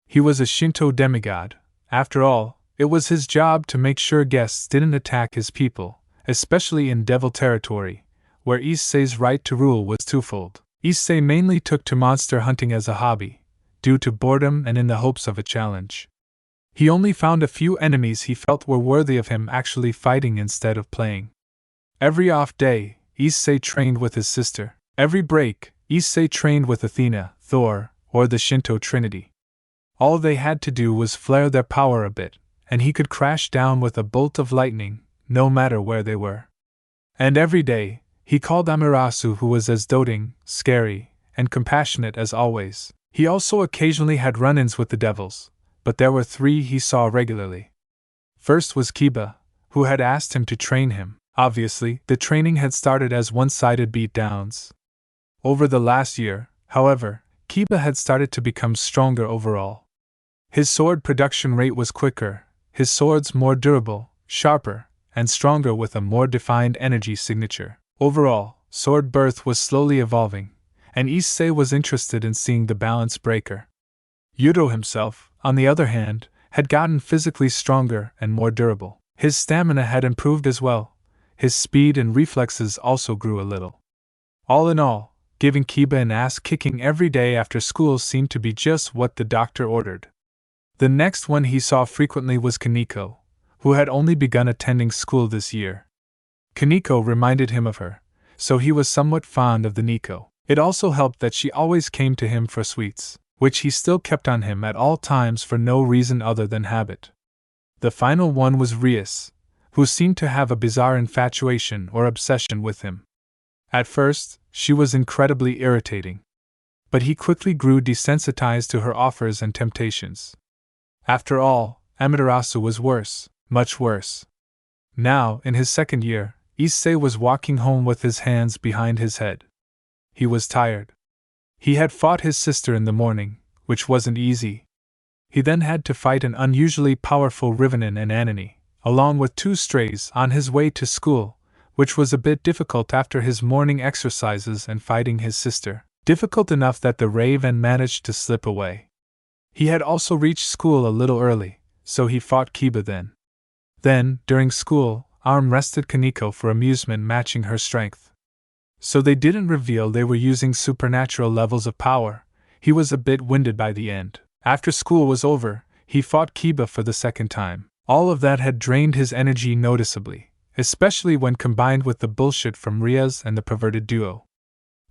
He was a Shinto demigod. After all, it was his job to make sure guests didn't attack his people, especially in devil territory, where Issei's right to rule was twofold. Issei mainly took to monster hunting as a hobby, due to boredom and in the hopes of a challenge. He only found a few enemies he felt were worthy of him actually fighting instead of playing. Every off day, Issei trained with his sister. Every break, Issei trained with Athena, Thor, or the Shinto Trinity. All they had to do was flare their power a bit, and he could crash down with a bolt of lightning, no matter where they were. And every day, he called Amaterasu, who was as doting, scary, and compassionate as always. He also occasionally had run-ins with the devils, but there were three he saw regularly. First was Kiba, who had asked him to train him. Obviously, the training had started as one-sided beatdowns. Over the last year, however, Kiba had started to become stronger overall. His sword production rate was quicker, his swords more durable, sharper, and stronger with a more defined energy signature. Overall, sword birth was slowly evolving, and Issei was interested in seeing the balance breaker. Yudo himself, on the other hand, had gotten physically stronger and more durable. His stamina had improved as well. His speed and reflexes also grew a little. All in all, giving Kiba an ass-kicking every day after school seemed to be just what the doctor ordered. The next one he saw frequently was Kaneko, who had only begun attending school this year. Kaneko reminded him of her, so he was somewhat fond of the Nico. It also helped that she always came to him for sweets, which he still kept on him at all times for no reason other than habit. The final one was Rias, who seemed to have a bizarre infatuation or obsession with him. At first, she was incredibly irritating. But he quickly grew desensitized to her offers and temptations. After all, Amaterasu was worse, much worse. Now, in his second year, Issei was walking home with his hands behind his head. He was tired. He had fought his sister in the morning, which wasn't easy. He then had to fight an unusually powerful Rivenin and Anani, along with 2 strays on his way to school, which was a bit difficult after his morning exercises and fighting his sister, difficult enough that the raven managed to slip away. He had also reached school a little early, so he fought Kiba then. Then, during school, arm-wrested Kaneko for amusement matching her strength. So they didn't reveal they were using supernatural levels of power. He was a bit winded by the end. After school was over, he fought Kiba for the second time. All of that had drained his energy noticeably, especially when combined with the bullshit from Rias and the perverted duo.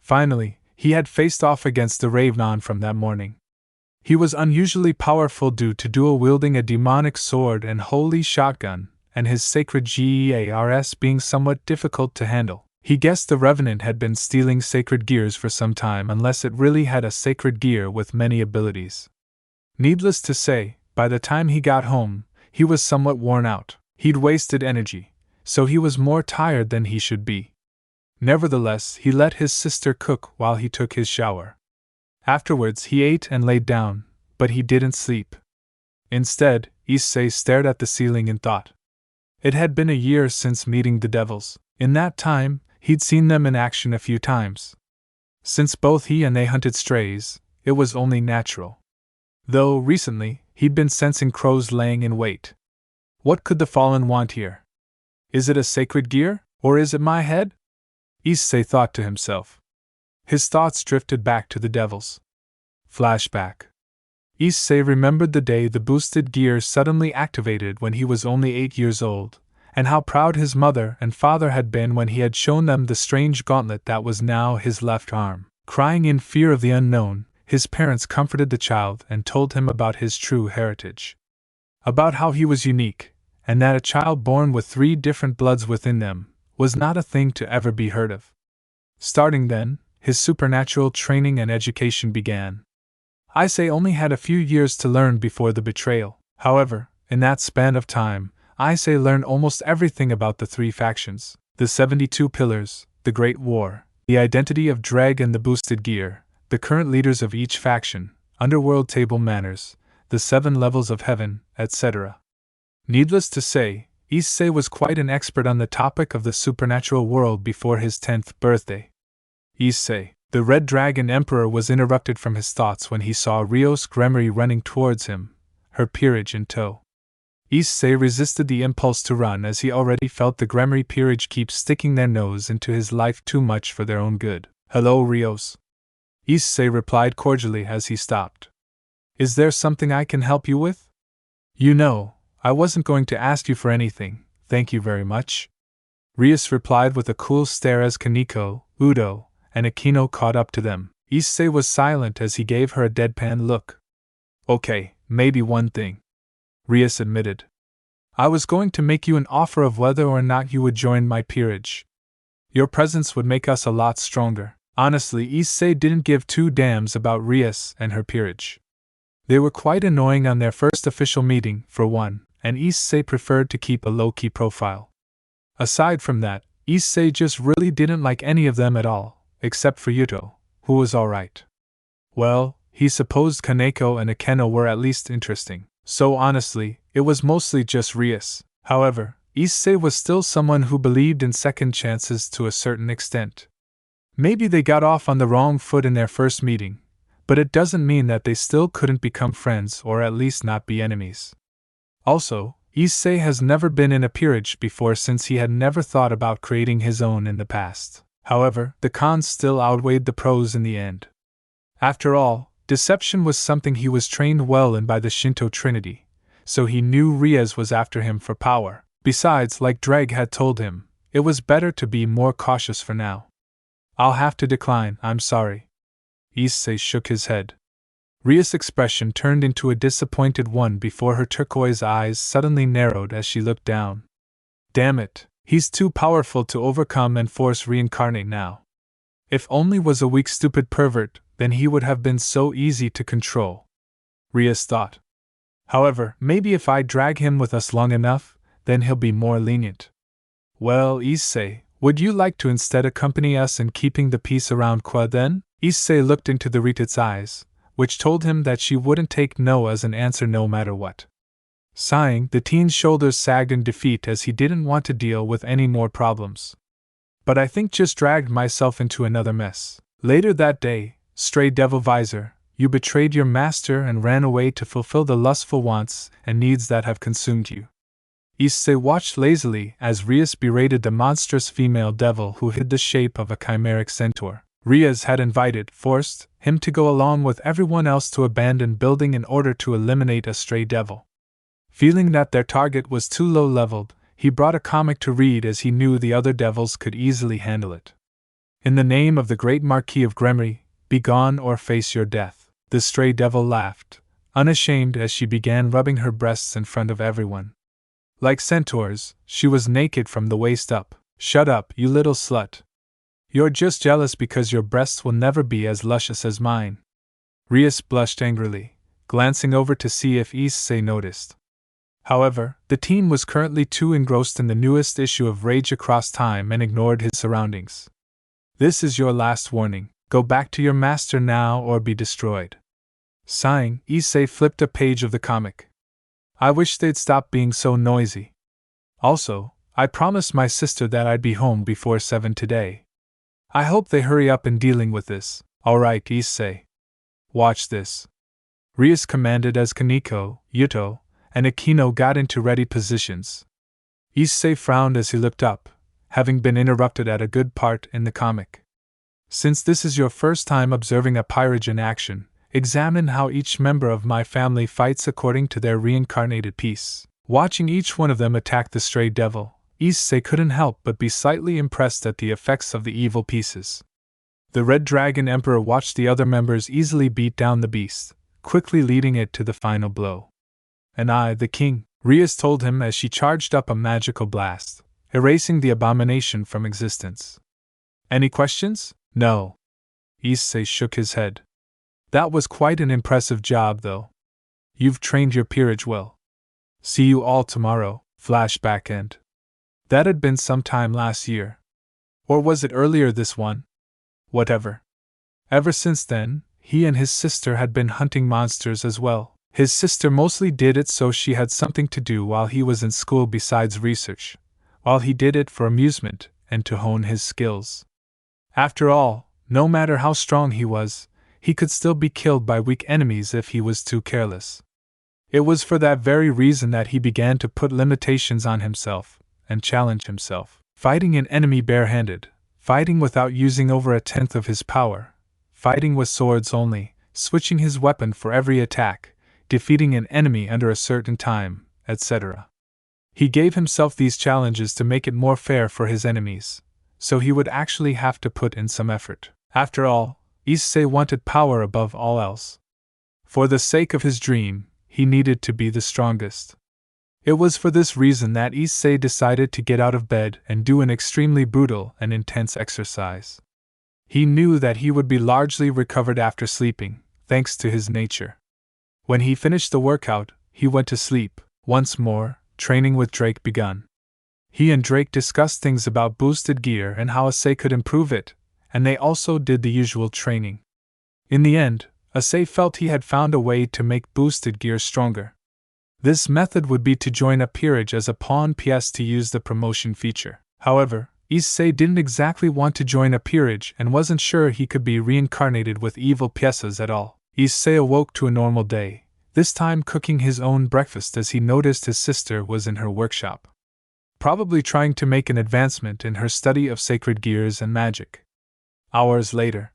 Finally, he had faced off against the Ravenon from that morning. He was unusually powerful due to dual-wielding a demonic sword and holy shotgun, and his sacred gears being somewhat difficult to handle. He guessed the Revenant had been stealing sacred gears for some time unless it really had a sacred gear with many abilities. Needless to say, by the time he got home, he was somewhat worn out. He'd wasted energy, so he was more tired than he should be. Nevertheless, he let his sister cook while he took his shower. Afterwards he ate and laid down, but he didn't sleep. Instead, Issei stared at the ceiling in thought. It had been a year since meeting the devils. In that time, he'd seen them in action a few times. Since both he and they hunted strays, it was only natural. Though, recently, he'd been sensing crows laying in wait. What could the fallen want here? Is it a sacred gear, or is it my head? Issei thought to himself. His thoughts drifted back to the devils. Flashback. Issei remembered the day the boosted gear suddenly activated when he was only 8 years old, and how proud his mother and father had been when he had shown them the strange gauntlet that was now his left arm. Crying in fear of the unknown, his parents comforted the child and told him about his true heritage. About how he was unique, and that a child born with 3 different bloods within them was not a thing to ever be heard of. Starting then, his supernatural training and education began. Issei only had a few years to learn before the betrayal. However, in that span of time, Issei learned almost everything about the 3 factions, the 72 Pillars, the Great War, the identity of Dreg and the boosted gear, the current leaders of each faction, underworld table manners, the 7 levels of heaven, etc. Needless to say, Issei was quite an expert on the topic of the supernatural world before his 10th birthday. Issei, the Red Dragon Emperor, was interrupted from his thoughts when he saw Rios Gremory running towards him, her peerage in tow. Issei resisted the impulse to run as he already felt the Gremory peerage keep sticking their nose into his life too much for their own good. "Hello, Rios," Issei replied cordially as he stopped. "Is there something I can help you with?" "You know, I wasn't going to ask you for anything, thank you very much," Rios replied with a cool stare as Kaneko, Udo, and Akino caught up to them. Issei was silent as he gave her a deadpan look. "Okay, maybe one thing," Rios admitted. "I was going to make you an offer of whether or not you would join my peerage. Your presence would make us a lot stronger." Honestly, Issei didn't give 2 damns about Rios and her peerage. They were quite annoying on their first official meeting, for one, and Issei preferred to keep a low-key profile. Aside from that, Issei just really didn't like any of them at all, except for Yuto, who was alright. Well, he supposed Kaneko and Akeno were at least interesting, so honestly, it was mostly just Rios. However, Issei was still someone who believed in second chances to a certain extent. Maybe they got off on the wrong foot in their first meeting, but it doesn't mean that they still couldn't become friends or at least not be enemies. Also, Issei has never been in a peerage before since he had never thought about creating his own in the past. However, the cons still outweighed the pros in the end. After all, deception was something he was trained well in by the Shinto Trinity, so he knew Rios was after him for power. Besides, like Dreg had told him, it was better to be more cautious for now. "I'll have to decline, I'm sorry." Issei shook his head. Ria's expression turned into a disappointed one before her turquoise eyes suddenly narrowed as she looked down. Damn it, he's too powerful to overcome and force reincarnate now. If only was a weak stupid pervert, then he would have been so easy to control, Rias thought. However, maybe if I drag him with us long enough, then he'll be more lenient. "Well, Issei, would you like to instead accompany us in keeping the peace around Kuoh then?" Issei looked into the Rita's eyes, which told him that she wouldn't take no as an answer no matter what. Sighing, the teen's shoulders sagged in defeat as he didn't want to deal with any more problems. But I think just dragged myself into another mess. Later that day, stray devil visor, you betrayed your master and ran away to fulfill the lustful wants and needs that have consumed you. Issei watched lazily as Rias berated the monstrous female devil who hid the shape of a chimeric centaur. Rias had forced him to go along with everyone else to abandon building in order to eliminate a stray devil. Feeling that their target was too low-leveled, he brought a comic to read as he knew the other devils could easily handle it. In the name of the great Marquis of Gremery, be gone or face your death. The stray devil laughed, unashamed as she began rubbing her breasts in front of everyone. Like centaurs, she was naked from the waist up. Shut up, you little slut. You're just jealous because your breasts will never be as luscious as mine. Rias blushed angrily, glancing over to see if Issei noticed. However, the teen was currently too engrossed in the newest issue of Rage Across Time and ignored his surroundings. This is your last warning. Go back to your master now or be destroyed. Sighing, Issei flipped a page of the comic. I wish they'd stop being so noisy. Also, I promised my sister that I'd be home before 7 today. I hope they hurry up in dealing with this. Alright, Issei. Watch this. Rias commanded as Kaneko, Yuto, and Akino got into ready positions. Issei frowned as he looked up, having been interrupted at a good part in the comic. Since this is your first time observing a peerage in action, examine how each member of my family fights according to their reincarnated piece. Watching each one of them attack the stray devil, Issei couldn't help but be slightly impressed at the effects of the evil pieces. The Red Dragon Emperor watched the other members easily beat down the beast, quickly leading it to the final blow. And I, the king, Rias told him as she charged up a magical blast, erasing the abomination from existence. Any questions? No. Issei shook his head. That was quite an impressive job, though. You've trained your peerage well. See you all tomorrow. Flashback end. That had been sometime last year. Or was it earlier this one? Whatever. Ever since then, he and his sister had been hunting monsters as well. His sister mostly did it so she had something to do while he was in school besides research, while he did it for amusement and to hone his skills. After all, no matter how strong he was, he could still be killed by weak enemies if he was too careless. It was for that very reason that he began to put limitations on himself and challenge himself. Fighting an enemy barehanded, fighting without using over 1/10 of his power, fighting with swords only, switching his weapon for every attack, defeating an enemy under a certain time, etc. He gave himself these challenges to make it more fair for his enemies, so he would actually have to put in some effort. After all, Issei wanted power above all else. For the sake of his dream, he needed to be the strongest. It was for this reason that Issei decided to get out of bed and do an extremely brutal and intense exercise. He knew that he would be largely recovered after sleeping, thanks to his nature. When he finished the workout, he went to sleep. Once more, training with Drake begun. He and Drake discussed things about boosted gear and how Issei could improve it, and they also did the usual training. In the end, Issei felt he had found a way to make boosted gear stronger. This method would be to join a peerage as a pawn piece to use the promotion feature. However, Issei didn't exactly want to join a peerage and wasn't sure he could be reincarnated with evil pieces at all. Issei awoke to a normal day, this time cooking his own breakfast as he noticed his sister was in her workshop, probably trying to make an advancement in her study of sacred gears and magic. Hours later.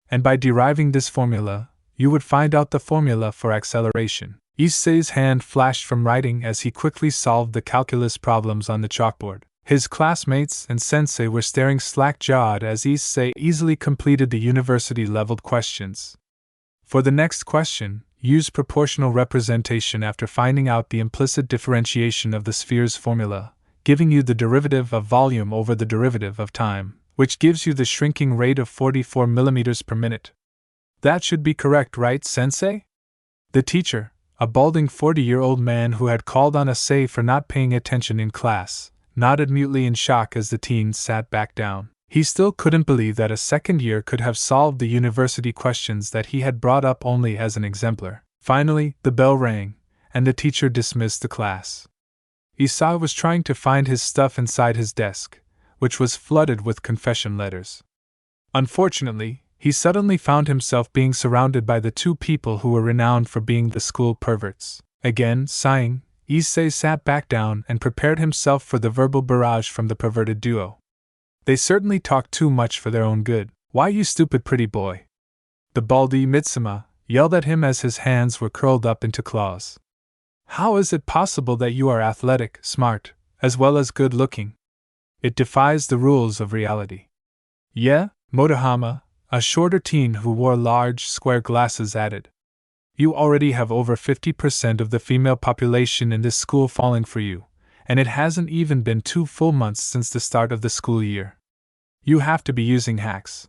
And by deriving this formula, you would find out the formula for acceleration. Issei's hand flashed from writing as he quickly solved the calculus problems on the chalkboard. His classmates and sensei were staring slack-jawed as Issei easily completed the university-leveled questions. For the next question, use proportional representation after finding out the implicit differentiation of the sphere's formula, giving you the derivative of volume over the derivative of time, which gives you the shrinking rate of 44 millimeters per minute. That should be correct, right, sensei? The teacher, a balding 40-year-old man who had called on Issei for not paying attention in class, nodded mutely in shock as the teen sat back down. He still couldn't believe that a second year could have solved the university questions that he had brought up only as an exemplar. Finally, the bell rang, and the teacher dismissed the class. Issei was trying to find his stuff inside his desk, which was flooded with confession letters. Unfortunately, he suddenly found himself being surrounded by the two people who were renowned for being the school perverts. Again, sighing, Issei sat back down and prepared himself for the verbal barrage from the perverted duo. They certainly talk too much for their own good. Why, you stupid pretty boy? The baldy Mitsuma yelled at him as his hands were curled up into claws. How is it possible that you are athletic, smart, as well as good-looking? It defies the rules of reality. Yeah, Motohama, a shorter teen who wore large, square glasses, added. You already have over 50% of the female population in this school falling for you, and it hasn't even been 2 full months since the start of the school year. You have to be using hacks.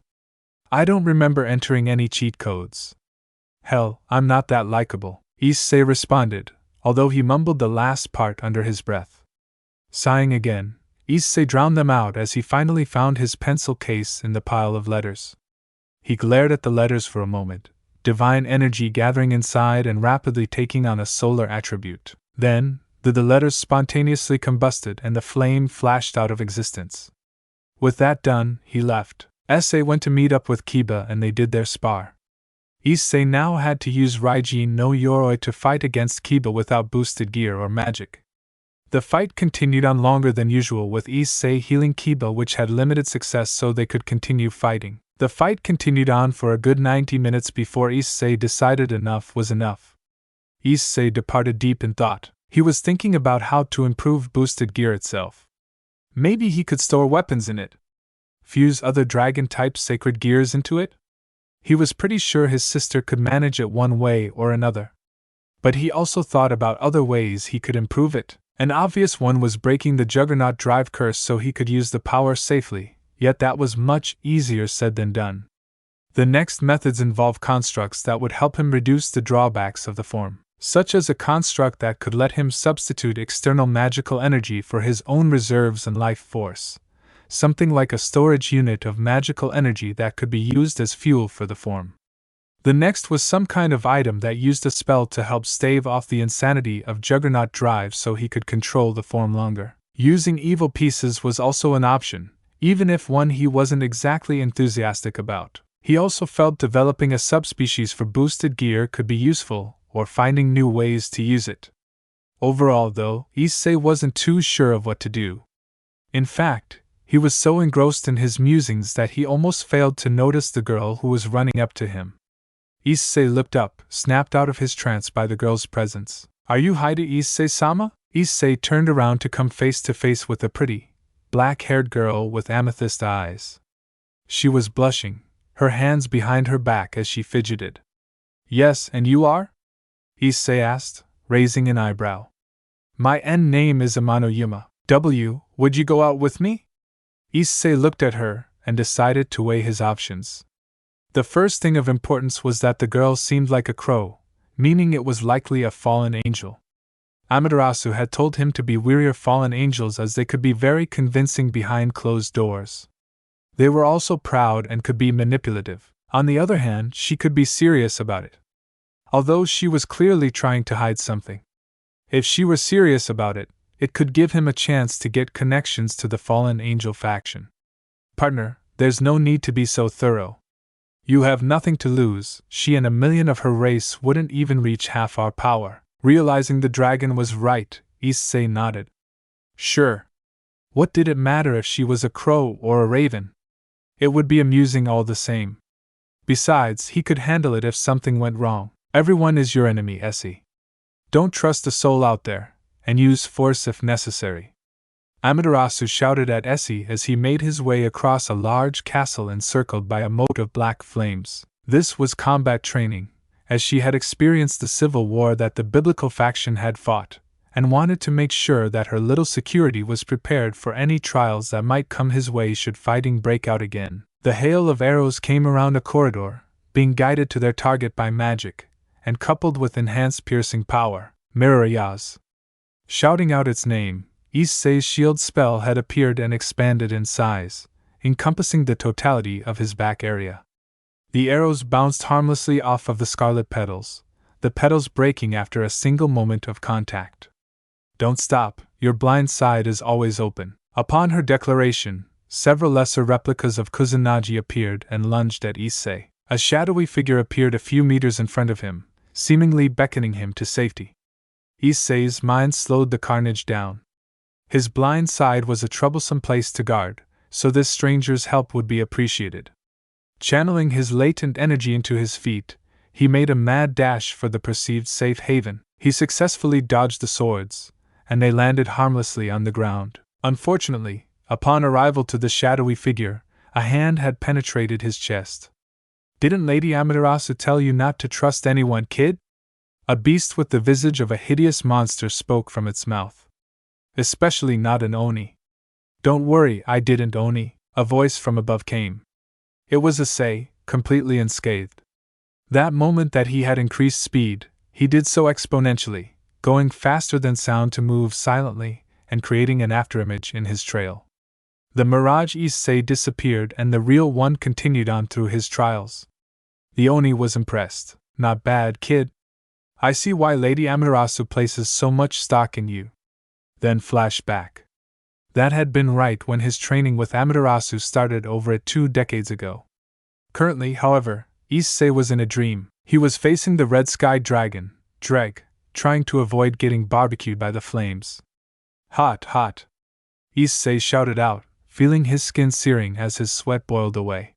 I don't remember entering any cheat codes. Hell, I'm not that likable, Issei responded, although he mumbled the last part under his breath. Sighing again, Issei drowned them out as he finally found his pencil case in the pile of letters. He glared at the letters for a moment, divine energy gathering inside and rapidly taking on a solar attribute. Then, the letters spontaneously combusted and the flame flashed out of existence. With that done, he left. Issei went to meet up with Kiba and they did their spar. Issei now had to use Raijin no Yoroi to fight against Kiba without boosted gear or magic. The fight continued on longer than usual, with Issei healing Kiba, which had limited success, so they could continue fighting. The fight continued on for a good 90 minutes before Issei decided enough was enough. Issei departed deep in thought. He was thinking about how to improve boosted gear itself. Maybe he could store weapons in it. Fuse other dragon-type sacred gears into it? He was pretty sure his sister could manage it one way or another. But he also thought about other ways he could improve it. An obvious one was breaking the Juggernaut Drive curse so he could use the power safely, yet that was much easier said than done. The next methods involve constructs that would help him reduce the drawbacks of the form, such as a construct that could let him substitute external magical energy for his own reserves and life force. Something like a storage unit of magical energy that could be used as fuel for the form. The next was some kind of item that used a spell to help stave off the insanity of Juggernaut Drive so he could control the form longer. Using evil pieces was also an option, even if one he wasn't exactly enthusiastic about. He also felt developing a subspecies for boosted gear could be useful, or finding new ways to use it. Overall, though, Issei wasn't too sure of what to do. In fact, he was so engrossed in his musings that he almost failed to notice the girl who was running up to him. Issei looked up, snapped out of his trance by the girl's presence. Are you Haida Issei-sama? Issei turned around to come face to face with a pretty, black-haired girl with amethyst eyes. She was blushing, her hands behind her back as she fidgeted. Yes, and you are? Issei asked, raising an eyebrow. My name is Yuma. Would you go out with me? Issei looked at her and decided to weigh his options. The first thing of importance was that the girl seemed like a crow, meaning it was likely a fallen angel. Amaterasu had told him to be wary of fallen angels as they could be very convincing behind closed doors. They were also proud and could be manipulative. On the other hand, she could be serious about it. Although she was clearly trying to hide something. If she were serious about it, it could give him a chance to get connections to the fallen angel faction. Partner, there's no need to be so thorough. You have nothing to lose. She and 1,000,000 of her race wouldn't even reach half our power. Realizing the dragon was right, Issei nodded. Sure. What did it matter if she was a crow or a raven? It would be amusing all the same. Besides, he could handle it if something went wrong. Everyone is your enemy, Issei. Don't trust a soul out there, and use force if necessary. Amaterasu shouted at Issei as he made his way across a large castle encircled by a moat of black flames. This was combat training, as she had experienced the civil war that the biblical faction had fought, and wanted to make sure that her little security was prepared for any trials that might come his way should fighting break out again. The hail of arrows came around a corridor, being guided to their target by magic, and coupled with enhanced piercing power, Mirayaz. Shouting out its name, Issei's shield spell had appeared and expanded in size, encompassing the totality of his back area. The arrows bounced harmlessly off of the scarlet petals, the petals breaking after a single moment of contact. Don't stop, your blind side is always open. Upon her declaration, several lesser replicas of Kusanagi appeared and lunged at Issei. A shadowy figure appeared a few meters in front of him, seemingly beckoning him to safety. Issei's mind slowed the carnage down. His blind side was a troublesome place to guard, so this stranger's help would be appreciated. Channeling his latent energy into his feet, he made a mad dash for the perceived safe haven. He successfully dodged the swords, and they landed harmlessly on the ground. Unfortunately, upon arrival to the shadowy figure, a hand had penetrated his chest. "Didn't Lady Amaterasu tell you not to trust anyone, kid?" A beast with the visage of a hideous monster spoke from its mouth. "Especially not an Oni." "Don't worry, I didn't, Oni," a voice from above came. It was Issei, completely unscathed. That moment that he had increased speed, he did so exponentially, going faster than sound to move silently, and creating an afterimage in his trail. The mirage Issei disappeared and the real one continued on through his trials. The Oni was impressed. "Not bad, kid. I see why Lady Amaterasu places so much stock in you." Then flashback. That had been right when his training with Amaterasu started over 2 decades ago. Currently, however, Issei was in a dream. He was facing the red sky dragon, Dreg, trying to avoid getting barbecued by the flames. "Hot, hot!" Issei shouted out, feeling his skin searing as his sweat boiled away.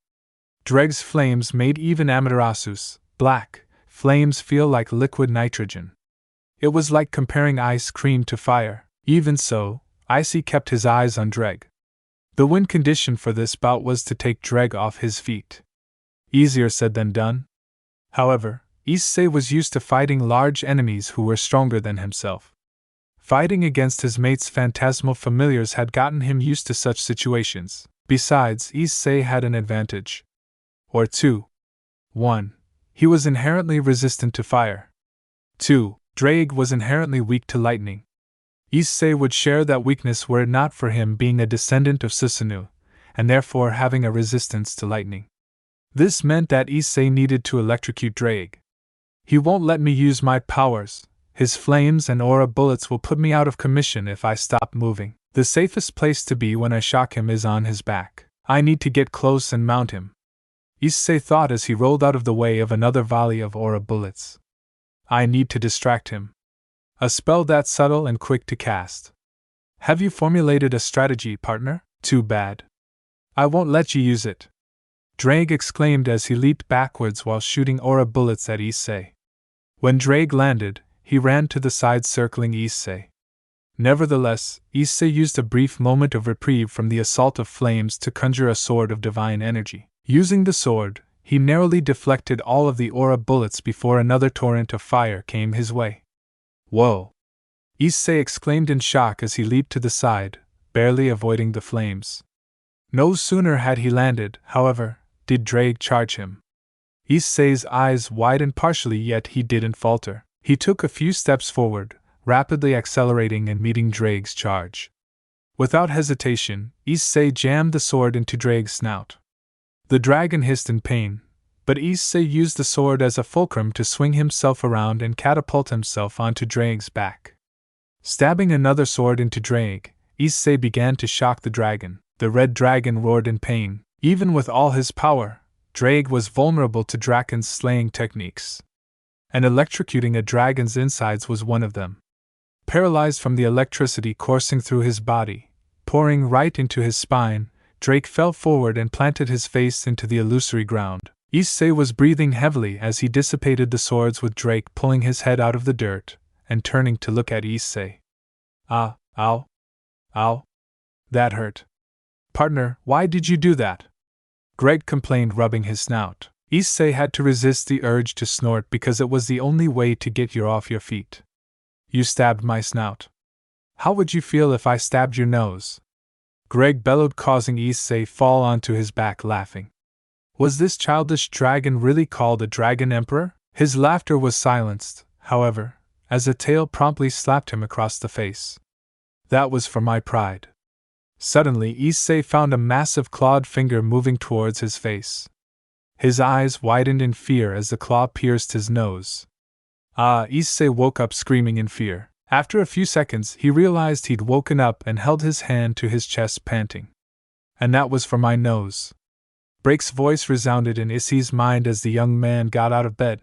Dreg's flames made even Amaterasu's black flames feel like liquid nitrogen. It was like comparing ice cream to fire. Even so, Issei kept his eyes on Dreg. The win condition for this bout was to take Dreg off his feet. Easier said than done. However, Issei was used to fighting large enemies who were stronger than himself. Fighting against his mate's phantasmal familiars had gotten him used to such situations. Besides, Issei had an advantage. Or two. 1. He was inherently resistant to fire. 2. Dreg was inherently weak to lightning. Issei would share that weakness were it not for him being a descendant of Susanoo, and therefore having a resistance to lightning. This meant that Issei needed to electrocute Dreg. "He won't let me use my powers. His flames and aura bullets will put me out of commission if I stop moving. The safest place to be when I shock him is on his back. I need to get close and mount him," Issei thought as he rolled out of the way of another volley of aura bullets. "I need to distract him. A spell that subtle and quick to cast. Have you formulated a strategy, partner? Too bad. I won't let you use it," Dreg exclaimed as he leaped backwards while shooting aura bullets at Issei. When Dreg landed, he ran to the side circling Issei. Nevertheless, Issei used a brief moment of reprieve from the assault of flames to conjure a sword of divine energy. Using the sword, he narrowly deflected all of the aura bullets before another torrent of fire came his way. "Whoa!" Issei exclaimed in shock as he leaped to the side, barely avoiding the flames. No sooner had he landed, however, did Dreg charge him. Issei's eyes widened partially, yet he didn't falter. He took a few steps forward, rapidly accelerating and meeting Dreg's charge. Without hesitation, Issei jammed the sword into Dreg's snout. The dragon hissed in pain, but Issei used the sword as a fulcrum to swing himself around and catapult himself onto Dreg's back. Stabbing another sword into Dreg, Issei began to shock the dragon. The red dragon roared in pain. Even with all his power, Dreg was vulnerable to Draken's slaying techniques. And electrocuting a dragon's insides was one of them. Paralyzed from the electricity coursing through his body, pouring right into his spine, Drake fell forward and planted his face into the illusory ground. Issei was breathing heavily as he dissipated the swords, with Drake pulling his head out of the dirt and turning to look at Issei. "Ah, ow. Ow. That hurt. Partner, why did you do that?" Greg complained, rubbing his snout. Issei had to resist the urge to snort because it was the only way to get you off your feet. "You stabbed my snout. How would you feel if I stabbed your nose?" Greg bellowed, causing Issei fall onto his back, laughing. Was this childish dragon really called a dragon emperor? His laughter was silenced, however, as a tail promptly slapped him across the face. "That was for my pride." Suddenly, Issei found a massive clawed finger moving towards his face. His eyes widened in fear as the claw pierced his nose. Issei woke up screaming in fear. After a few seconds, he realized he'd woken up and held his hand to his chest, panting. And that was for my nose. Break's voice resounded in Issei's mind as the young man got out of bed.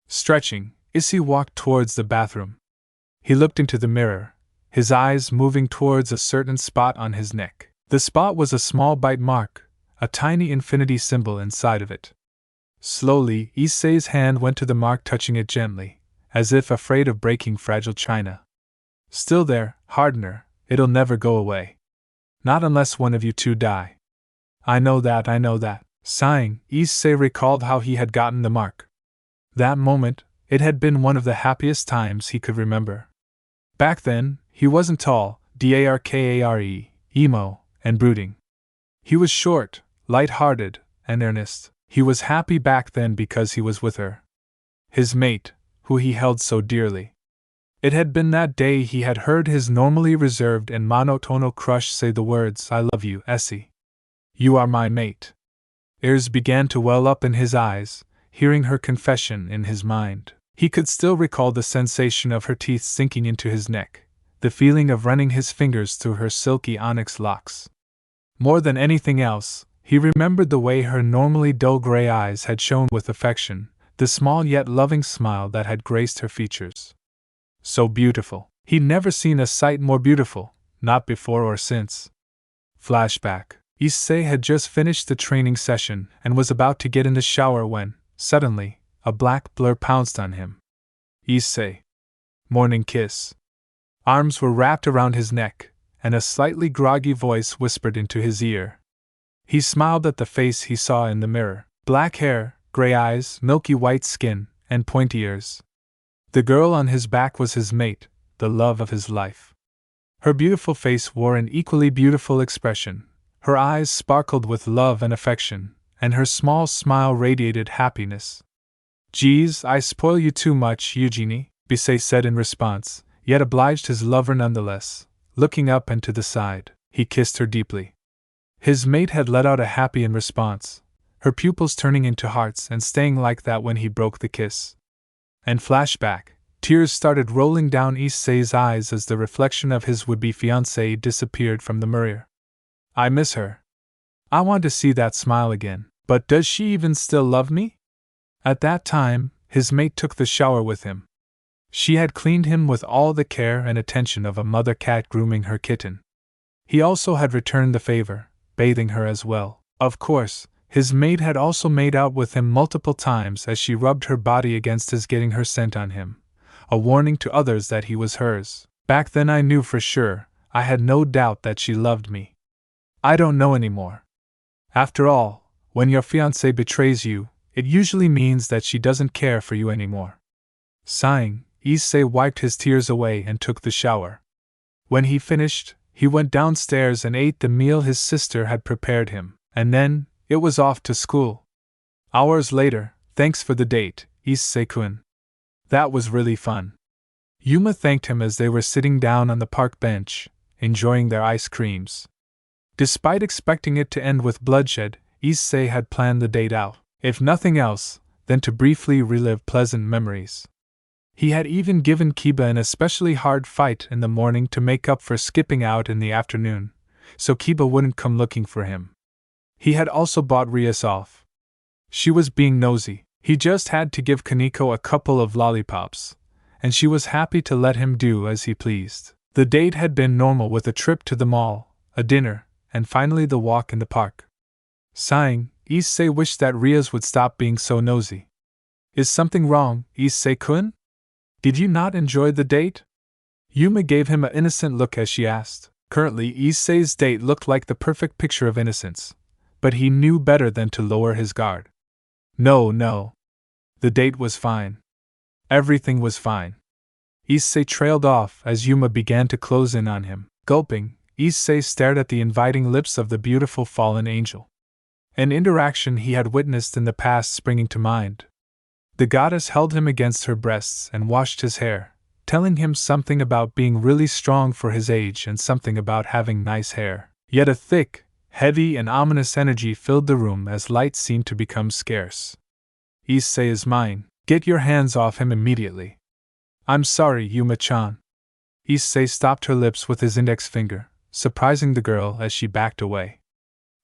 Stretching, Issei walked towards the bathroom. He looked into the mirror, his eyes moving towards a certain spot on his neck. The spot was a small bite mark, a tiny infinity symbol inside of it. Slowly, Issei's hand went to the mark, touching it gently, as if afraid of breaking fragile china. Still there, hardener, it'll never go away. Not unless one of you two die. I know that. Sighing, Issei recalled how he had gotten the mark. That moment, it had been one of the happiest times he could remember. Back then, he wasn't tall, darkare, emo, and brooding. He was short, light-hearted, and earnest. He was happy back then because he was with her. His mate, who he held so dearly. It had been that day he had heard his normally reserved and monotonal crush say the words, "I love you, Essie. You are my mate." Tears began to well up in his eyes, hearing her confession in his mind. He could still recall the sensation of her teeth sinking into his neck, the feeling of running his fingers through her silky onyx locks. More than anything else, he remembered the way her normally dull gray eyes had shone with affection, the small yet loving smile that had graced her features. So beautiful. He'd never seen a sight more beautiful, not before or since. Flashback. Issei had just finished the training session and was about to get in the shower when, suddenly, a black blur pounced on him. Issei. Morning kiss. Arms were wrapped around his neck, and a slightly groggy voice whispered into his ear. He smiled at the face he saw in the mirror. Black hair, gray eyes, milky white skin, and pointy ears. The girl on his back was his mate, the love of his life. Her beautiful face wore an equally beautiful expression. Her eyes sparkled with love and affection, and her small smile radiated happiness. "Geez, I spoil you too much, Eugenie," Issei said in response, yet obliged his lover nonetheless. Looking up and to the side, he kissed her deeply. His mate had let out a happy in response, her pupils turning into hearts and staying like that when he broke the kiss. And flashback, tears started rolling down Issei's eyes as the reflection of his would-be fiancée disappeared from the mirror. I miss her. I want to see that smile again. But does she even still love me? At that time, his mate took the shower with him. She had cleaned him with all the care and attention of a mother cat grooming her kitten. He also had returned the favor, bathing her as well. Of course, his mate had also made out with him multiple times as she rubbed her body against his, getting her scent on him, a warning to others that he was hers. Back then I knew for sure, I had no doubt that she loved me. I don't know anymore. After all, when your fiancée betrays you, it usually means that she doesn't care for you anymore. Sighing, Issei wiped his tears away and took the shower. When he finished, he went downstairs and ate the meal his sister had prepared him, and then, it was off to school. Hours later, thanks for the date, Issei-kun. That was really fun. Yuma thanked him as they were sitting down on the park bench, enjoying their ice creams. Despite expecting it to end with bloodshed, Issei had planned the date out, if nothing else, then to briefly relive pleasant memories. He had even given Kiba an especially hard fight in the morning to make up for skipping out in the afternoon, so Kiba wouldn't come looking for him. He had also bought Rias off. She was being nosy. He just had to give Kaneko a couple of lollipops, and she was happy to let him do as he pleased. The date had been normal, with a trip to the mall, a dinner, and finally the walk in the park. Sighing, Issei wished that Rias would stop being so nosy. Is something wrong, Issei-kun? Did you not enjoy the date? Yuma gave him an innocent look as she asked. Currently, Issei's date looked like the perfect picture of innocence, but he knew better than to lower his guard. No. The date was fine. Everything was fine. Issei trailed off as Yuma began to close in on him. Gulping, Issei stared at the inviting lips of the beautiful fallen angel. An interaction he had witnessed in the past springing to mind. The goddess held him against her breasts and washed his hair, telling him something about being really strong for his age and something about having nice hair. Yet a thick, heavy and ominous energy filled the room as light seemed to become scarce. Issei is mine. Get your hands off him immediately. I'm sorry, Yuma-chan. Issei stopped her lips with his index finger, surprising the girl as she backed away.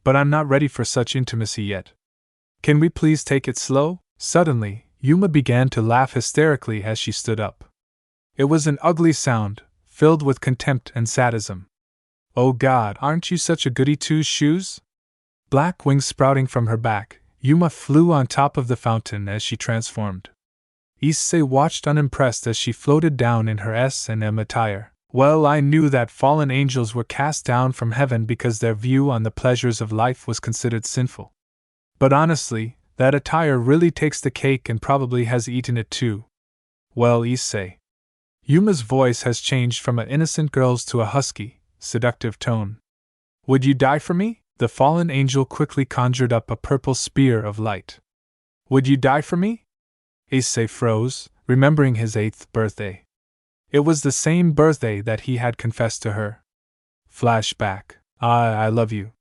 But I'm not ready for such intimacy yet. Can we please take it slow? Suddenly, Yuma began to laugh hysterically as she stood up. It was an ugly sound, filled with contempt and sadism. Oh God, aren't you such a goody two-shoes? Black wings sprouting from her back, Yuma flew on top of the fountain as she transformed. Issei watched unimpressed as she floated down in her S&M attire. Well, I knew that fallen angels were cast down from heaven because their view on the pleasures of life was considered sinful. But honestly, that attire really takes the cake and probably has eaten it too. Well, Issei. Yuma's voice has changed from an innocent girl's to a husky, seductive tone. Would you die for me? The fallen angel quickly conjured up a purple spear of light. Would you die for me? Issei froze, remembering his 8th birthday. It was the same birthday that he had confessed to her. Flashback. I love you.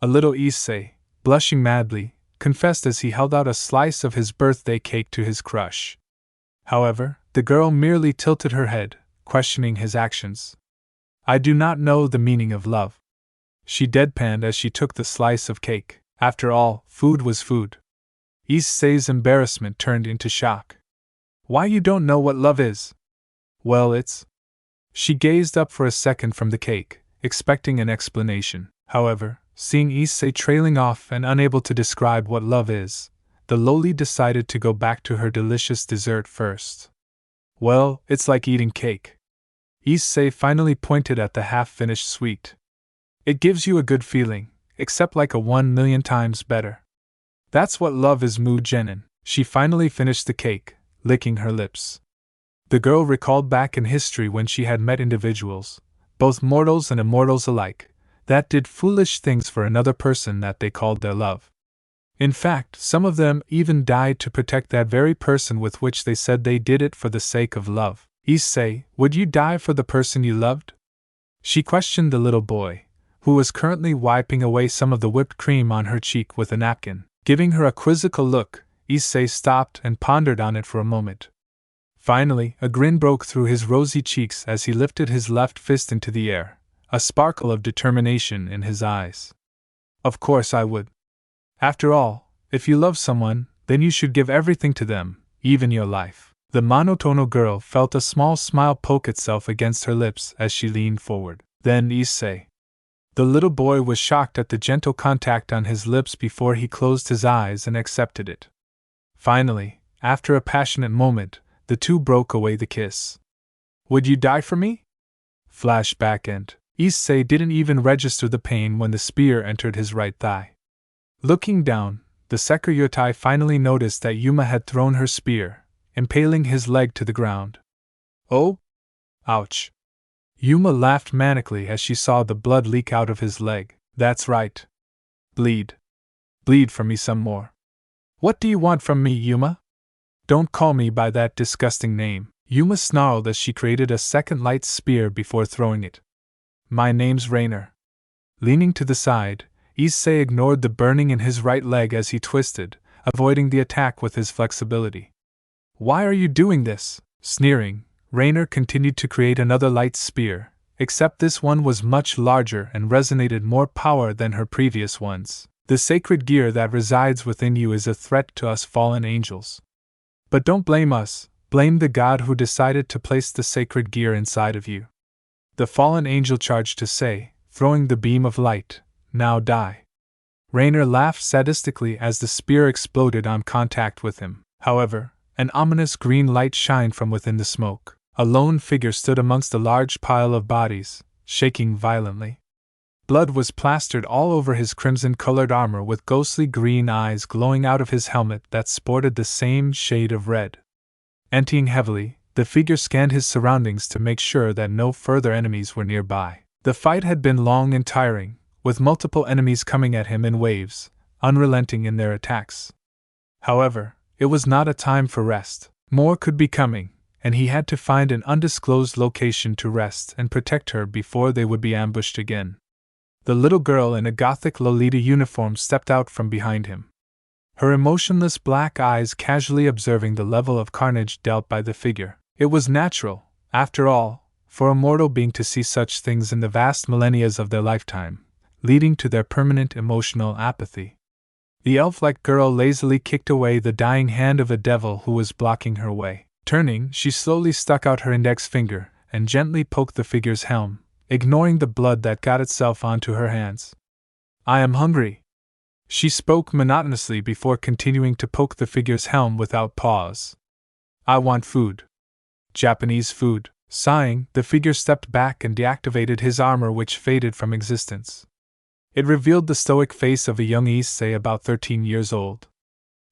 A little Issei, blushing madly, confessed as he held out a slice of his birthday cake to his crush. However, the girl merely tilted her head, questioning his actions. I do not know the meaning of love. She deadpanned as she took the slice of cake. After all, food was food. Issei's embarrassment turned into shock. Why, you don't know what love is? Well, it's... She gazed up for a second from the cake, expecting an explanation. However, seeing Issei trailing off and unable to describe what love is, the lowly decided to go back to her delicious dessert first. Well, it's like eating cake. Issei finally pointed at the half-finished sweet. It gives you a good feeling, except like a 1,000,000 times better. That's what love is, Mu Genin. She finally finished the cake, licking her lips. The girl recalled back in history when she had met individuals, both mortals and immortals alike, that did foolish things for another person that they called their love. In fact, some of them even died to protect that very person with which they said they did it for the sake of love. Issei, would you die for the person you loved? She questioned the little boy, who was currently wiping away some of the whipped cream on her cheek with a napkin. Giving her a quizzical look, Issei stopped and pondered on it for a moment. Finally, a grin broke through his rosy cheeks as he lifted his left fist into the air, a sparkle of determination in his eyes. Of course I would. After all, if you love someone, then you should give everything to them, even your life. The monotonal girl felt a small smile poke itself against her lips as she leaned forward. Then Issei. The little boy was shocked at the gentle contact on his lips before he closed his eyes and accepted it. Finally, after a passionate moment, the two broke away the kiss. Would you die for me? Flashback end. Issei didn't even register the pain when the spear entered his right thigh. Looking down, the Sekiryuutei finally noticed that Yuma had thrown her spear, impaling his leg to the ground. Oh? Ouch. Yuma laughed manically as she saw the blood leak out of his leg. That's right. Bleed. Bleed for me some more. What do you want from me, Yuma? Don't call me by that disgusting name. Yuma snarled as she created a second light spear before throwing it. My name's Rainer. Leaning to the side, Issei ignored the burning in his right leg as he twisted, avoiding the attack with his flexibility. Why are you doing this? Sneering, Rainer continued to create another light spear, except this one was much larger and resonated more power than her previous ones. The sacred gear that resides within you is a threat to us fallen angels. But don't blame us, blame the god who decided to place the sacred gear inside of you. The fallen angel charged to say, throwing the beam of light, now die. Rainer laughed sadistically as the spear exploded on contact with him. However, an ominous green light shined from within the smoke. A lone figure stood amongst a large pile of bodies, shaking violently. Blood was plastered all over his crimson-colored armor with ghostly green eyes glowing out of his helmet that sported the same shade of red. Emptying heavily, the figure scanned his surroundings to make sure that no further enemies were nearby. The fight had been long and tiring, with multiple enemies coming at him in waves, unrelenting in their attacks. However, it was not a time for rest. More could be coming, and he had to find an undisclosed location to rest and protect her before they would be ambushed again. The little girl in a gothic Lolita uniform stepped out from behind him. Her emotionless black eyes casually observing the level of carnage dealt by the figure. It was natural, after all, for a mortal being to see such things in the vast millennia of their lifetime, leading to their permanent emotional apathy. The elf-like girl lazily kicked away the dying hand of a devil who was blocking her way. Turning, she slowly stuck out her index finger and gently poked the figure's helm, ignoring the blood that got itself onto her hands. "I am hungry," she spoke monotonously before continuing to poke the figure's helm without pause. "I want food. Japanese food." Sighing, the figure stepped back and deactivated his armor, which faded from existence. It revealed the stoic face of a young Issei about 13 years old.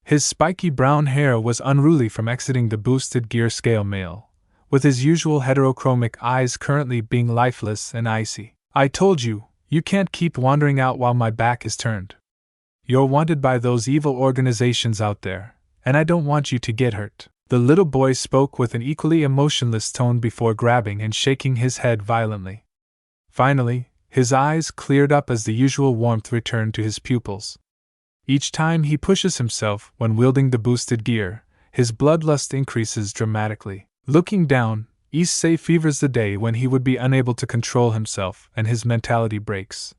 His spiky brown hair was unruly from exiting the boosted gear scale mail, with his usual heterochromic eyes currently being lifeless and icy. "I told you, you can't keep wandering out while my back is turned. You're wanted by those evil organizations out there, and I don't want you to get hurt." The little boy spoke with an equally emotionless tone before grabbing and shaking his head violently. Finally, his eyes cleared up as the usual warmth returned to his pupils. Each time he pushes himself when wielding the boosted gear, his bloodlust increases dramatically. Looking down, Issei fevers the day when he would be unable to control himself and his mentality breaks.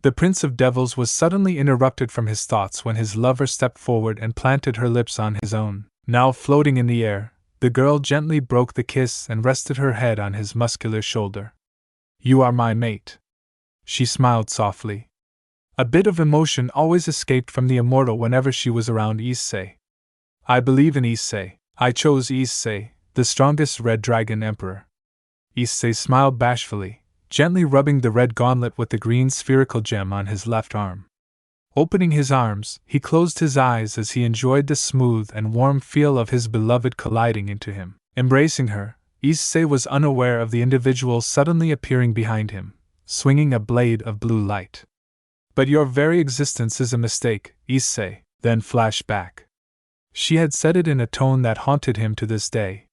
The Prince of Devils was suddenly interrupted from his thoughts when his lover stepped forward and planted her lips on his own. Now floating in the air, the girl gently broke the kiss and rested her head on his muscular shoulder. "You are my mate." She smiled softly. A bit of emotion always escaped from the immortal whenever she was around Issei. "I believe in Issei. I chose Issei, the strongest Red Dragon Emperor." Issei smiled bashfully, gently rubbing the red gauntlet with the green spherical gem on his left arm. Opening his arms, he closed his eyes as he enjoyed the smooth and warm feel of his beloved colliding into him. Embracing her, Issei was unaware of the individual suddenly appearing behind him, swinging a blade of blue light. "But your very existence is a mistake, Issei," then flashed back. She had said it in a tone that haunted him to this day.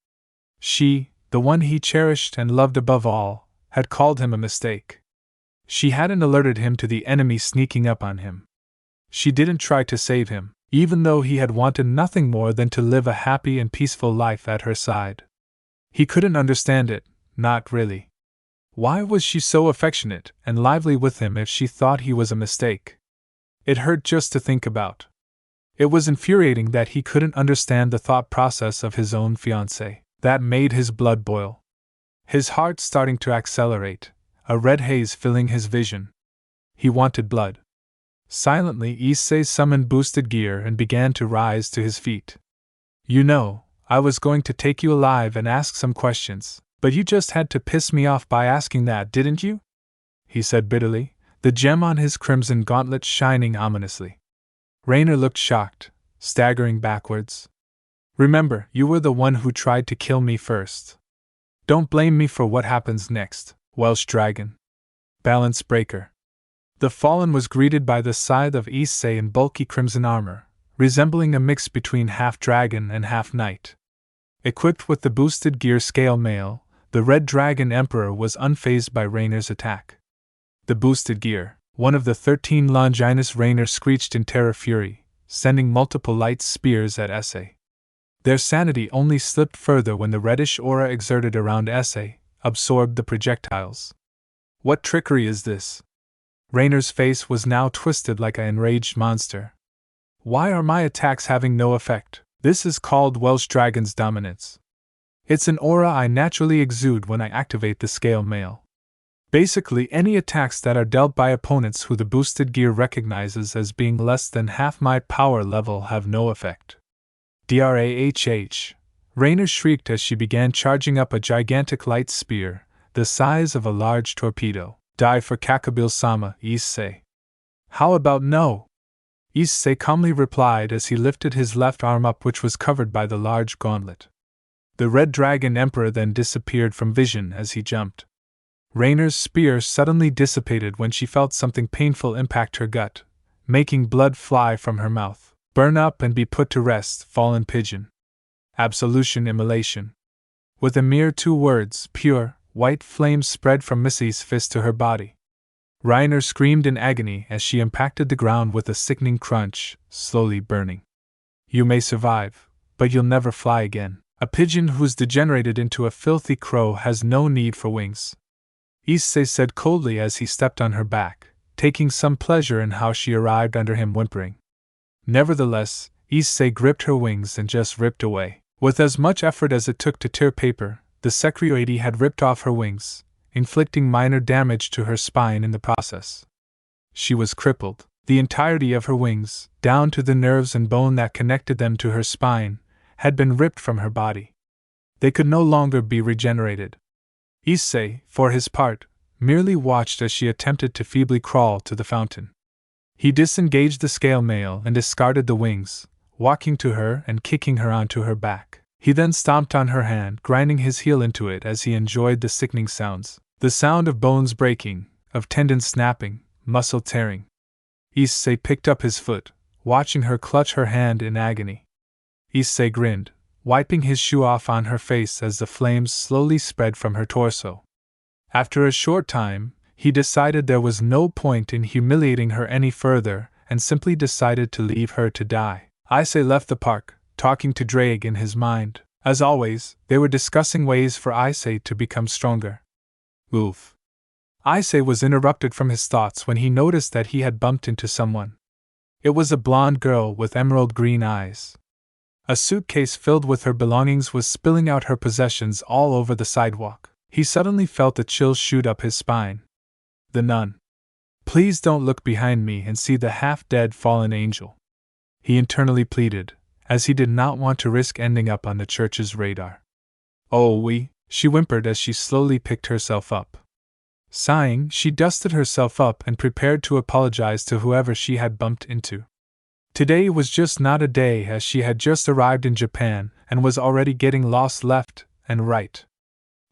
She, the one he cherished and loved above all, had called him a mistake. She hadn't alerted him to the enemy sneaking up on him. She didn't try to save him, even though he had wanted nothing more than to live a happy and peaceful life at her side. He couldn't understand it, not really. Why was she so affectionate and lively with him if she thought he was a mistake? It hurt just to think about. It was infuriating that he couldn't understand the thought process of his own fiancée. That made his blood boil. His heart starting to accelerate, a red haze filling his vision. He wanted blood. Silently, Issei summoned boosted gear and began to rise to his feet. "You know, I was going to take you alive and ask some questions, but you just had to piss me off by asking that, didn't you?" he said bitterly, the gem on his crimson gauntlet shining ominously. Rainer looked shocked, staggering backwards. "Remember, you were the one who tried to kill me first. Don't blame me for what happens next, Welsh Dragon. Balance breaker." The fallen was greeted by the scythe of Issei in bulky crimson armor, resembling a mix between half-dragon and half-knight. Equipped with the boosted gear scale mail, the Red Dragon Emperor was unfazed by Rainer's attack. The boosted gear, one of the 13 Longinus. Rainer screeched in terror fury, sending multiple light spears at Issei. Their sanity only slipped further when the reddish aura exerted around Issei absorbed the projectiles. "What trickery is this?" Rainer's face was now twisted like an enraged monster. "Why are my attacks having no effect?" "This is called Welsh Dragon's dominance. It's an aura I naturally exude when I activate the scale mail. Basically, any attacks that are dealt by opponents who the boosted gear recognizes as being less than half my power level have no effect." "Drahh!" Rainer shrieked as she began charging up a gigantic light spear, the size of a large torpedo. "Die for Kakabile-sama, Issei." "How about no?" Issei calmly replied as he lifted his left arm up, which was covered by the large gauntlet. The Red Dragon Emperor then disappeared from vision as he jumped. Rainer's spear suddenly dissipated when she felt something painful impact her gut, making blood fly from her mouth. "Burn up and be put to rest, fallen pigeon." Absolution immolation. With a mere 2 words, pure, white flames spread from Missy's fist to her body. Rainer screamed in agony as she impacted the ground with a sickening crunch, slowly burning. "You may survive, but you'll never fly again," A pigeon who's degenerated into a filthy crow has no need for wings, Issei said coldly as he stepped on her back, taking some pleasure in how she arrived under him whimpering. Nevertheless, Issei gripped her wings and just ripped away. With as much effort as it took to tear paper, the Sekiryuutei had ripped off her wings, inflicting minor damage to her spine in the process. She was crippled. The entirety of her wings, down to the nerves and bone that connected them to her spine, had been ripped from her body. They could no longer be regenerated. Issei, for his part, merely watched as she attempted to feebly crawl to the fountain. He disengaged the scale mail and discarded the wings, walking to her and kicking her onto her back. He then stomped on her hand, grinding his heel into it as he enjoyed the sickening sounds. The sound of bones breaking, of tendons snapping, muscle tearing. Issei picked up his foot, watching her clutch her hand in agony. Issei grinned, wiping his shoe off on her face as the flames slowly spread from her torso. After a short time, he decided there was no point in humiliating her any further and simply decided to leave her to die. Issei left the park, talking to Drake in his mind. As always, they were discussing ways for Issei to become stronger. Oof. Issei was interrupted from his thoughts when he noticed that he had bumped into someone. It was a blonde girl with emerald green eyes. A suitcase filled with her belongings was spilling out her possessions all over the sidewalk. He suddenly felt a chill shoot up his spine. The nun. Please don't look behind me and see the half-dead fallen angel, he internally pleaded, as he did not want to risk ending up on the church's radar. Oh, she whimpered as she slowly picked herself up. Sighing, she dusted herself up and prepared to apologize to whoever she had bumped into. Today was just not a day, as she had just arrived in Japan and was already getting lost left and right.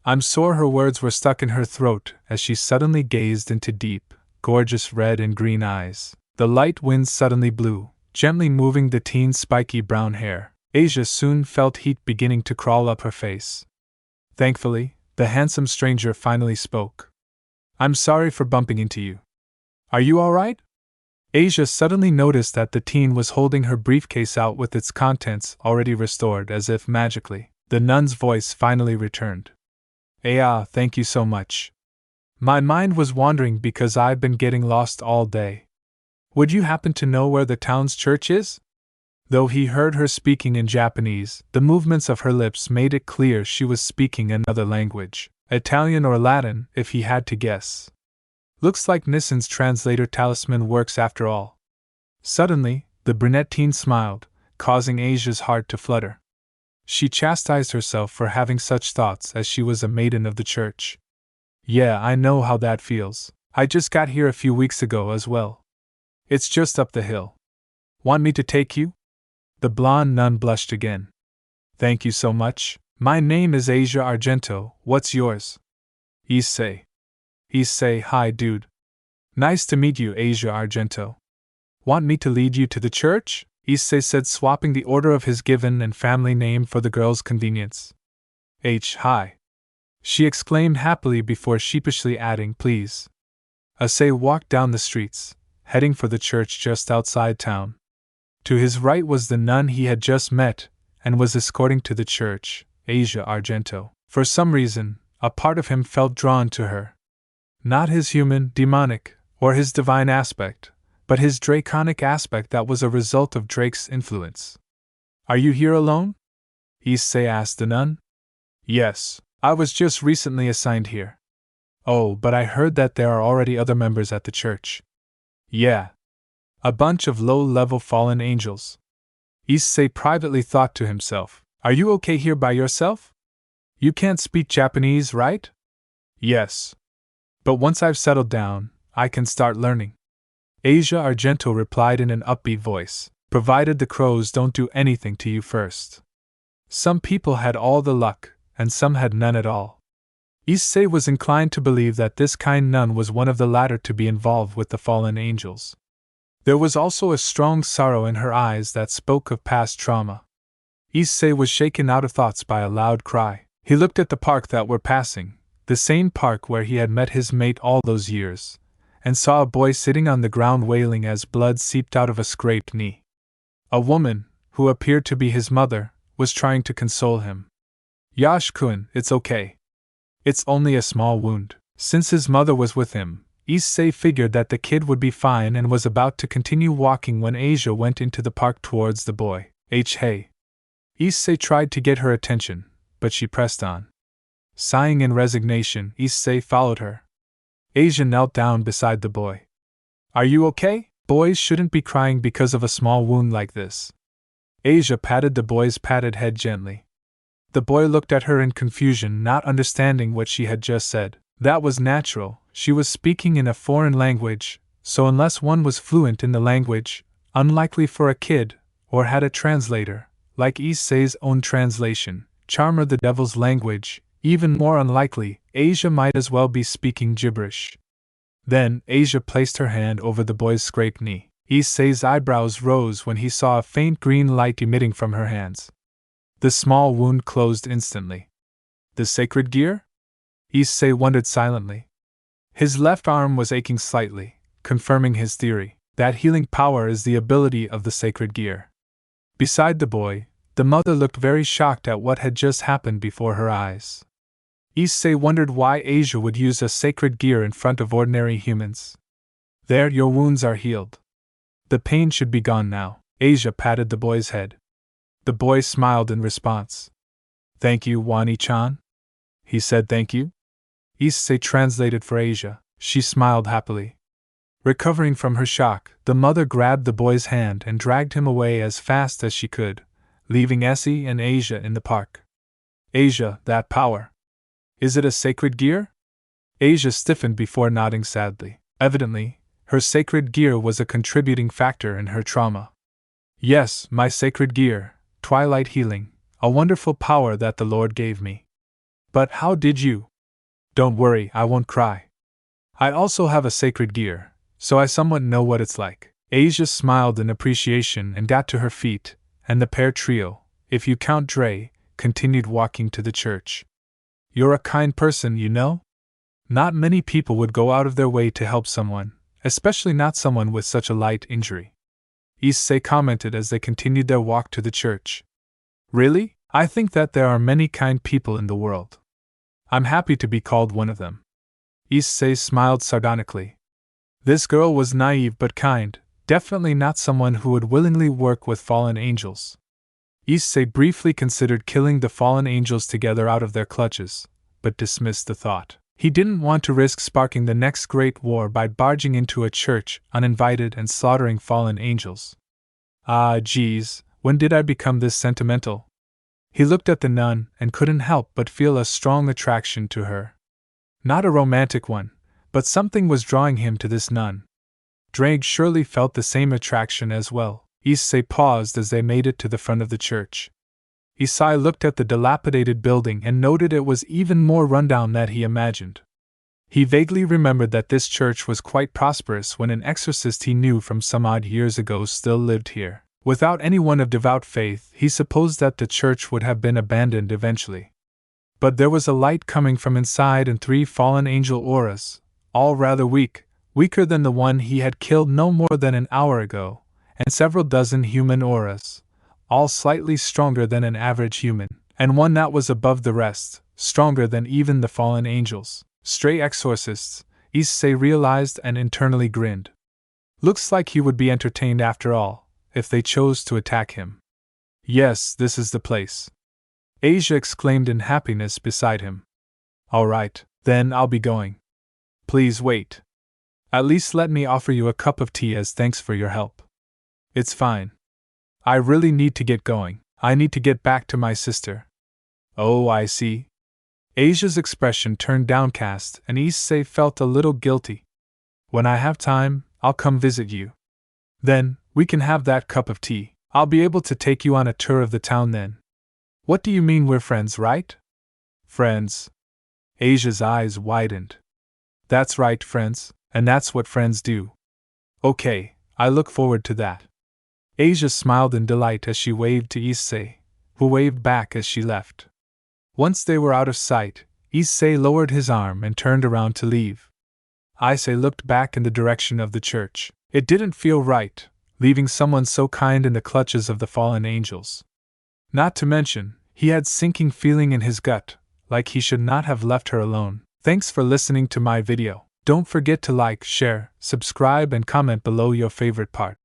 I'm sure her words were stuck in her throat as she suddenly gazed into deep, gorgeous red and green eyes. The light wind suddenly blew, gently moving the teen's spiky brown hair. Asia soon felt heat beginning to crawl up her face. Thankfully, the handsome stranger finally spoke. I'm sorry for bumping into you. Are you all right? Asia suddenly noticed that the teen was holding her briefcase out with its contents already restored as if magically. The nun's voice finally returned. Thank you so much. My mind was wandering because I've been getting lost all day. Would you happen to know where the town's church is? Though he heard her speaking in Japanese, the movements of her lips made it clear she was speaking another language. Italian or Latin, if he had to guess. Looks like Nissan's translator talisman works after all. Suddenly, the brunette teen smiled, causing Asia's heart to flutter. She chastised herself for having such thoughts as she was a maiden of the church. Yeah, I know how that feels. I just got here a few weeks ago as well. It's just up the hill. Want me to take you? The blonde nun blushed again. Thank you so much. My name is Asia Argento, what's yours? Issei. Issei, hi dude. Nice to meet you, Asia Argento. Want me to lead you to the church? Issei said, swapping the order of his given and family name for the girl's convenience. Hi. She exclaimed happily before sheepishly adding, please. Issei walked down the streets, heading for the church just outside town. To his right was the nun he had just met, and was escorting to the church, Asia Argento. For some reason, a part of him felt drawn to her. Not his human, demonic, or his divine aspect, but his draconic aspect that was a result of Drake's influence. Are you here alone? Issei asked the nun. Yes, I was just recently assigned here. Oh, but I heard that there are already other members at the church. Yeah. A bunch of low-level fallen angels. Issei privately thought to himself. Are you okay here by yourself? You can't speak Japanese, right? Yes. But once I've settled down, I can start learning. Asia Argento replied in an upbeat voice, provided the crows don't do anything to you first. Some people had all the luck, and some had none at all. Issei was inclined to believe that this kind nun was one of the latter to be involved with the fallen angels. There was also a strong sorrow in her eyes that spoke of past trauma. Issei was shaken out of thoughts by a loud cry. He looked at the park that were passing, the same park where he had met his mate all those years, and saw a boy sitting on the ground wailing as blood seeped out of a scraped knee. A woman, who appeared to be his mother, was trying to console him. Yash-kun, it's okay. It's only a small wound. Since his mother was with him, Issei figured that the kid would be fine and was about to continue walking when Asia went into the park towards the boy. Hey. Issei tried to get her attention, but she pressed on. Sighing in resignation, Issei followed her. Asia knelt down beside the boy. Are you okay? Boys shouldn't be crying because of a small wound like this. Asia patted the boy's padded head gently. The boy looked at her in confusion, not understanding what she had just said. That was natural, she was speaking in a foreign language, so unless one was fluent in the language, unlikely for a kid, or had a translator, like Issei's own translation, Charmer the Devil's language, even more unlikely, Asia might as well be speaking gibberish. Then, Asia placed her hand over the boy's scraped knee. Issei's eyebrows rose when he saw a faint green light emitting from her hands. The small wound closed instantly. The sacred gear? Issei wondered silently. His left arm was aching slightly, confirming his theory that healing power is the ability of the sacred gear. Beside the boy, the mother looked very shocked at what had just happened before her eyes. Issei wondered why Asia would use a sacred gear in front of ordinary humans. There, your wounds are healed. The pain should be gone now. Asia patted the boy's head. The boy smiled in response. Thank you, Wani-chan. He said thank you. Issei translated for Asia. She smiled happily. Recovering from her shock, the mother grabbed the boy's hand and dragged him away as fast as she could, leaving Issei and Asia in the park. Asia, that power. Is it a sacred gear? Asia stiffened before nodding sadly. Evidently, her sacred gear was a contributing factor in her trauma. Yes, my sacred gear, Twilight Healing, a wonderful power that the Lord gave me. But how did you? Don't worry, I won't cry. I also have a sacred gear, so I somewhat know what it's like. Asia smiled in appreciation and got to her feet, and the pair trio, if you count Dre, continued walking to the church. You're a kind person, you know? Not many people would go out of their way to help someone, especially not someone with such a light injury. Issei commented as they continued their walk to the church. Really? I think that there are many kind people in the world. I'm happy to be called one of them. Issei smiled sardonically. This girl was naive but kind, definitely not someone who would willingly work with fallen angels. Issei briefly considered killing the fallen angels together out of their clutches, but dismissed the thought. He didn't want to risk sparking the next great war by barging into a church uninvited and slaughtering fallen angels. Ah, geez, when did I become this sentimental? He looked at the nun and couldn't help but feel a strong attraction to her. Not a romantic one, but something was drawing him to this nun. Drake surely felt the same attraction as well. Issei paused as they made it to the front of the church. Issei looked at the dilapidated building and noted it was even more rundown than he imagined. He vaguely remembered that this church was quite prosperous when an exorcist he knew from some odd years ago still lived here. Without anyone of devout faith, he supposed that the church would have been abandoned eventually. But there was a light coming from inside and 3 fallen angel auras, all rather weak, weaker than the one he had killed no more than an hour ago, and several dozen human auras, all slightly stronger than an average human, and one that was above the rest, stronger than even the fallen angels. Stray exorcists, Issei realized and internally grinned. Looks like he would be entertained after all, if they chose to attack him. Yes, this is the place. Asia exclaimed in happiness beside him. All right, then I'll be going. Please wait. At least let me offer you a cup of tea as thanks for your help. It's fine. I really need to get going. I need to get back to my sister. Oh, I see. Asia's expression turned downcast and Issei felt a little guilty. When I have time, I'll come visit you. Then, we can have that cup of tea. I'll be able to take you on a tour of the town then. What do you mean we're friends, right? Friends? Asia's eyes widened. That's right, friends, and that's what friends do. Okay, I look forward to that. Asia smiled in delight as she waved to Issei, who waved back as she left. Once they were out of sight, Issei lowered his arm and turned around to leave. Issei looked back in the direction of the church. It didn't feel right, leaving someone so kind in the clutches of the fallen angels. Not to mention, He had sinking feeling in his gut, like he should not have left her alone. Thanks for listening to my video. Don't forget to like, share, subscribe and comment below your favorite part.